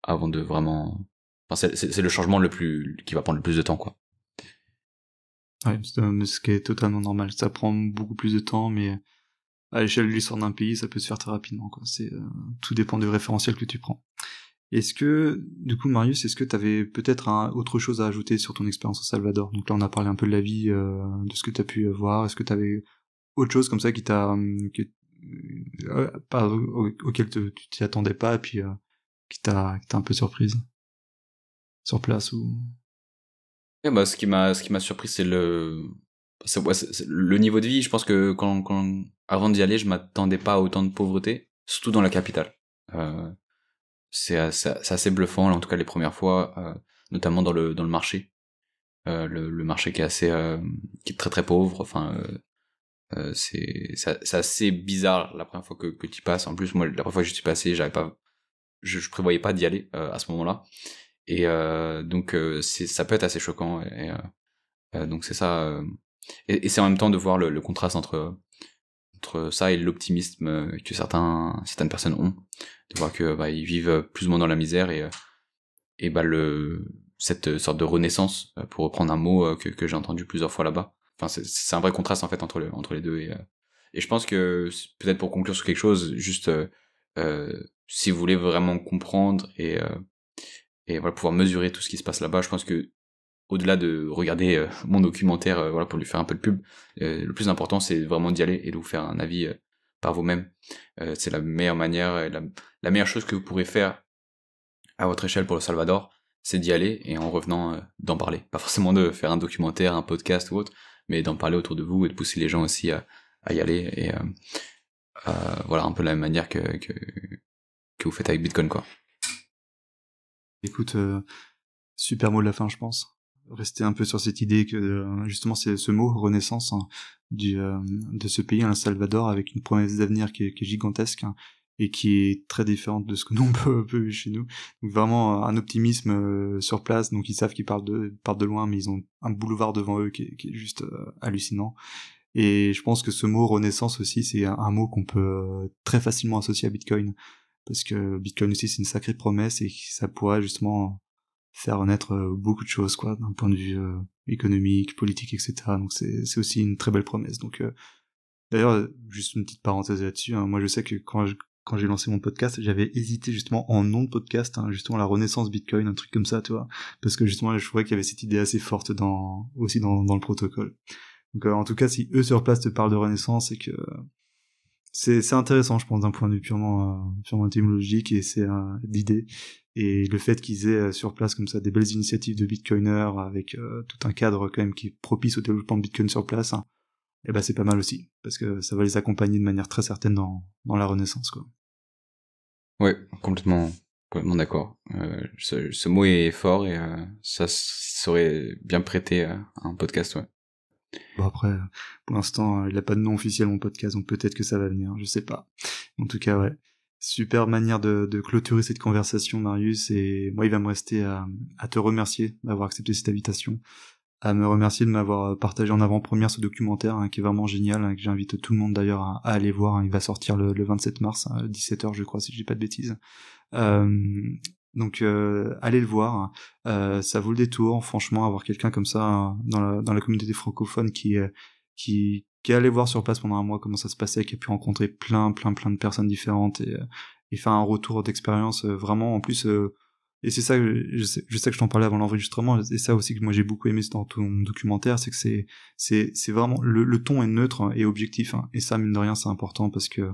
avant de vraiment... Enfin, c'est le changement qui va prendre le plus de temps, quoi. Ouais, ce qui est totalement normal. Ça prend beaucoup plus de temps, mais à l'échelle de l'histoire d'un pays, ça peut se faire très rapidement, quoi. Tout dépend du référentiel que tu prends. Est-ce que, du coup, Marius, est-ce que tu avais peut-être autre chose à ajouter sur ton expérience au Salvador? Donc là, on a parlé un peu de la vie, de ce que tu as pu voir. Est-ce que tu avais autre chose comme ça auquel tu t'y attendais pas, et puis qui t'a un peu surprise sur place ou... Et ce qui m'a surpris, c'est le niveau de vie. Je pense que avant d'y aller, je m'attendais pas à autant de pauvreté, surtout dans la capitale. C'est assez bluffant, là, en tout cas les premières fois, notamment dans le marché. Le marché qui est très très pauvre. Enfin, c'est assez bizarre la première fois que tu y passes. En plus, moi, la première fois que je suis passé, je prévoyais pas d'y aller à ce moment-là. Et donc ça peut être assez choquant, et donc c'est ça, et c'est en même temps de voir le contraste entre ça et l'optimisme que certaines personnes ont, de voir que ils vivent plus ou moins dans la misère, et cette sorte de renaissance, pour reprendre un mot que j'ai entendu plusieurs fois là-bas. Enfin, c'est un vrai contraste en fait entre les deux, et je pense que peut-être pour conclure sur quelque chose, juste si vous voulez vraiment comprendre et voilà, pouvoir mesurer tout ce qui se passe là-bas, je pense que au-delà de regarder mon documentaire, voilà, pour lui faire un peu de pub, le plus important c'est vraiment d'y aller et de vous faire un avis par vous-même. C'est la meilleure manière, et la meilleure chose que vous pourrez faire à votre échelle pour le Salvador, c'est d'y aller et en revenant d'en parler. Pas forcément de faire un documentaire, un podcast ou autre, mais d'en parler autour de vous et de pousser les gens aussi à y aller, et voilà, un peu la même manière que vous faites avec Bitcoin, quoi. Écoute, super mot de la fin, je pense. Rester un peu sur cette idée que justement c'est ce mot renaissance, hein, de ce pays, El Salvador, avec une promesse d'avenir qui est gigantesque, hein, et qui est très différente de ce que nous on peut chez nous. Donc vraiment un optimisme sur place. Donc ils savent qu'ils partent de loin, mais ils ont un boulevard devant eux qui est juste hallucinant. Et je pense que ce mot renaissance aussi, c'est un mot qu'on peut très facilement associer à Bitcoin, parce que Bitcoin aussi c'est une sacrée promesse et ça pourrait justement faire naître beaucoup de choses, quoi, d'un point de vue économique, politique, etc. Donc c'est aussi une très belle promesse. Donc d'ailleurs, juste une petite parenthèse là-dessus, hein, moi je sais que quand j'ai lancé mon podcast, j'avais hésité justement en nom de podcast, hein, justement la renaissance Bitcoin, un truc comme ça, tu vois, parce que justement je trouvais qu'il y avait cette idée assez forte dans le protocole. Donc en tout cas, si eux sur place te parlent de renaissance, c'est que c'est intéressant, je pense, d'un point de vue purement étymologique, et c'est l'idée. Et le fait qu'ils aient sur place comme ça des belles initiatives de bitcoiners avec tout un cadre quand même qui est propice au développement de Bitcoin sur place, hein, et ben c'est pas mal aussi, parce que ça va les accompagner de manière très certaine dans la renaissance, quoi. Ouais, complètement d'accord. Ce mot est fort, et ça serait bien prêté à un podcast, ouais. Bon après, pour l'instant, il a pas de nom officiel mon podcast, donc peut-être que ça va venir, je sais pas. En tout cas, ouais. Super manière de clôturer cette conversation, Marius, et moi il va me rester à te remercier d'avoir accepté cette invitation, à me remercier de m'avoir partagé en avant-première ce documentaire, hein, qui est vraiment génial, hein, que j'invite tout le monde d'ailleurs à aller voir, hein. Il va sortir le 27 mars, à 17h je crois, si je dis pas de bêtises. Donc allez le voir, ça vaut le détour, franchement, avoir quelqu'un comme ça, hein, dans la communauté francophone qui est allé voir sur place pendant un mois comment ça se passait, qui a pu rencontrer plein de personnes différentes, et faire un retour d'expérience vraiment en plus, et c'est ça que je sais que je t'en parlais avant l'enregistrement, et ça aussi que moi j'ai beaucoup aimé dans ton documentaire, c'est que c'est vraiment le ton est neutre et objectif, hein, et ça mine de rien c'est important, parce que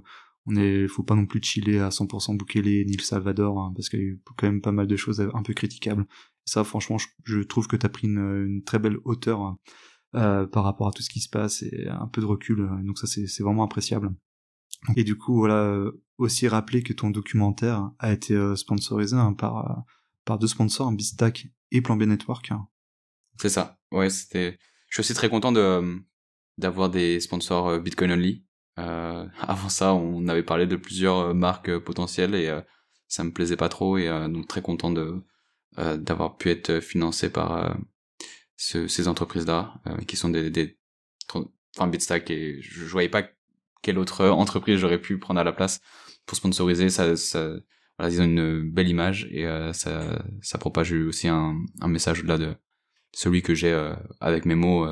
faut pas non plus chiller à 100% Bukele ni le Salvador, hein, parce qu'il y a eu quand même pas mal de choses un peu critiquables. Ça, franchement, je trouve que t'as pris une très belle hauteur, hein, par rapport à tout ce qui se passe, et un peu de recul, donc ça c'est vraiment appréciable. Et du coup, voilà, aussi rappeler que ton documentaire a été sponsorisé, hein, par deux sponsors, hein, Bizstack et Plan B Network, hein. C'est ça. Ouais, je suis aussi très content d'avoir des sponsors Bitcoin only. Avant ça, on avait parlé de plusieurs marques potentielles, et ça me plaisait pas trop, et donc très content d'avoir pu être financé par ces entreprises-là, qui sont enfin Bitstack, et je voyais pas quelle autre entreprise j'aurais pu prendre à la place pour sponsoriser. Voilà, ils ont une belle image, et ça propage aussi un message au-delà de celui que j'ai avec mes mots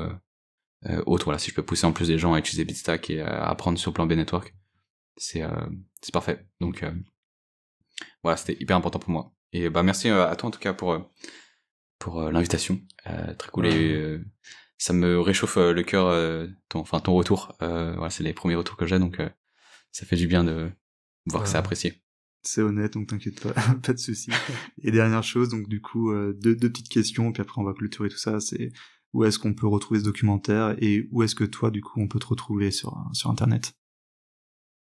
autres. Voilà, si je peux pousser en plus des gens à utiliser Bitstack et à apprendre sur Plan B Network, c'est parfait. Donc voilà, c'était hyper important pour moi. Et bah merci à toi en tout cas pour l'invitation, très cool, et ça me réchauffe le cœur, ton retour. Voilà, c'est les premiers retours que j'ai, donc ça fait du bien de voir que c'est apprécié. C'est honnête, donc t'inquiète pas, pas de souci. Et dernière chose, donc du coup, deux petites questions, puis après on va clôturer tout ça. C'est où est-ce qu'on peut retrouver ce documentaire, et où est-ce que toi, du coup, on peut te retrouver sur Internet?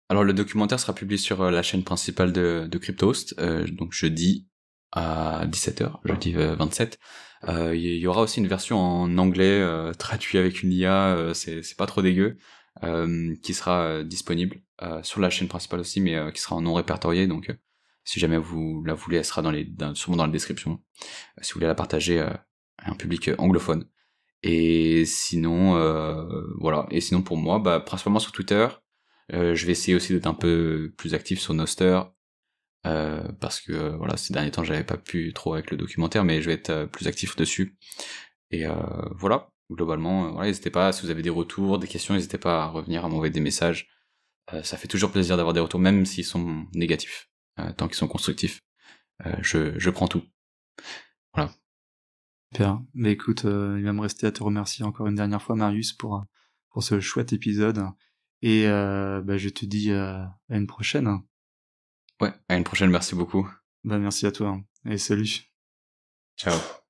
Alors le documentaire sera publié sur la chaîne principale de Cryptost, donc jeudi à 17h, jeudi 27. Il y aura aussi une version en anglais traduite avec une IA, c'est pas trop dégueu, qui sera disponible sur la chaîne principale aussi, mais qui sera en non répertorié. Donc si jamais vous la voulez, elle sera sûrement dans la description, si vous voulez la partager à un public anglophone. Et sinon voilà, et sinon pour moi, bah principalement sur Twitter. Je vais essayer aussi d'être un peu plus actif sur Nostr, parce que voilà, ces derniers temps j'avais pas pu trop avec le documentaire, mais je vais être plus actif dessus. Et voilà, globalement, voilà, n'hésitez pas, si vous avez des retours, des questions, n'hésitez pas à revenir, à m'envoyer des messages. Ça fait toujours plaisir d'avoir des retours, même s'ils sont négatifs, tant qu'ils sont constructifs. Je prends tout. Voilà. Super. Mais écoute, il va me rester à te remercier encore une dernière fois, Marius, pour ce chouette épisode. Et je te dis à une prochaine. Ouais, à une prochaine, merci beaucoup. Merci à toi. Et salut. Ciao.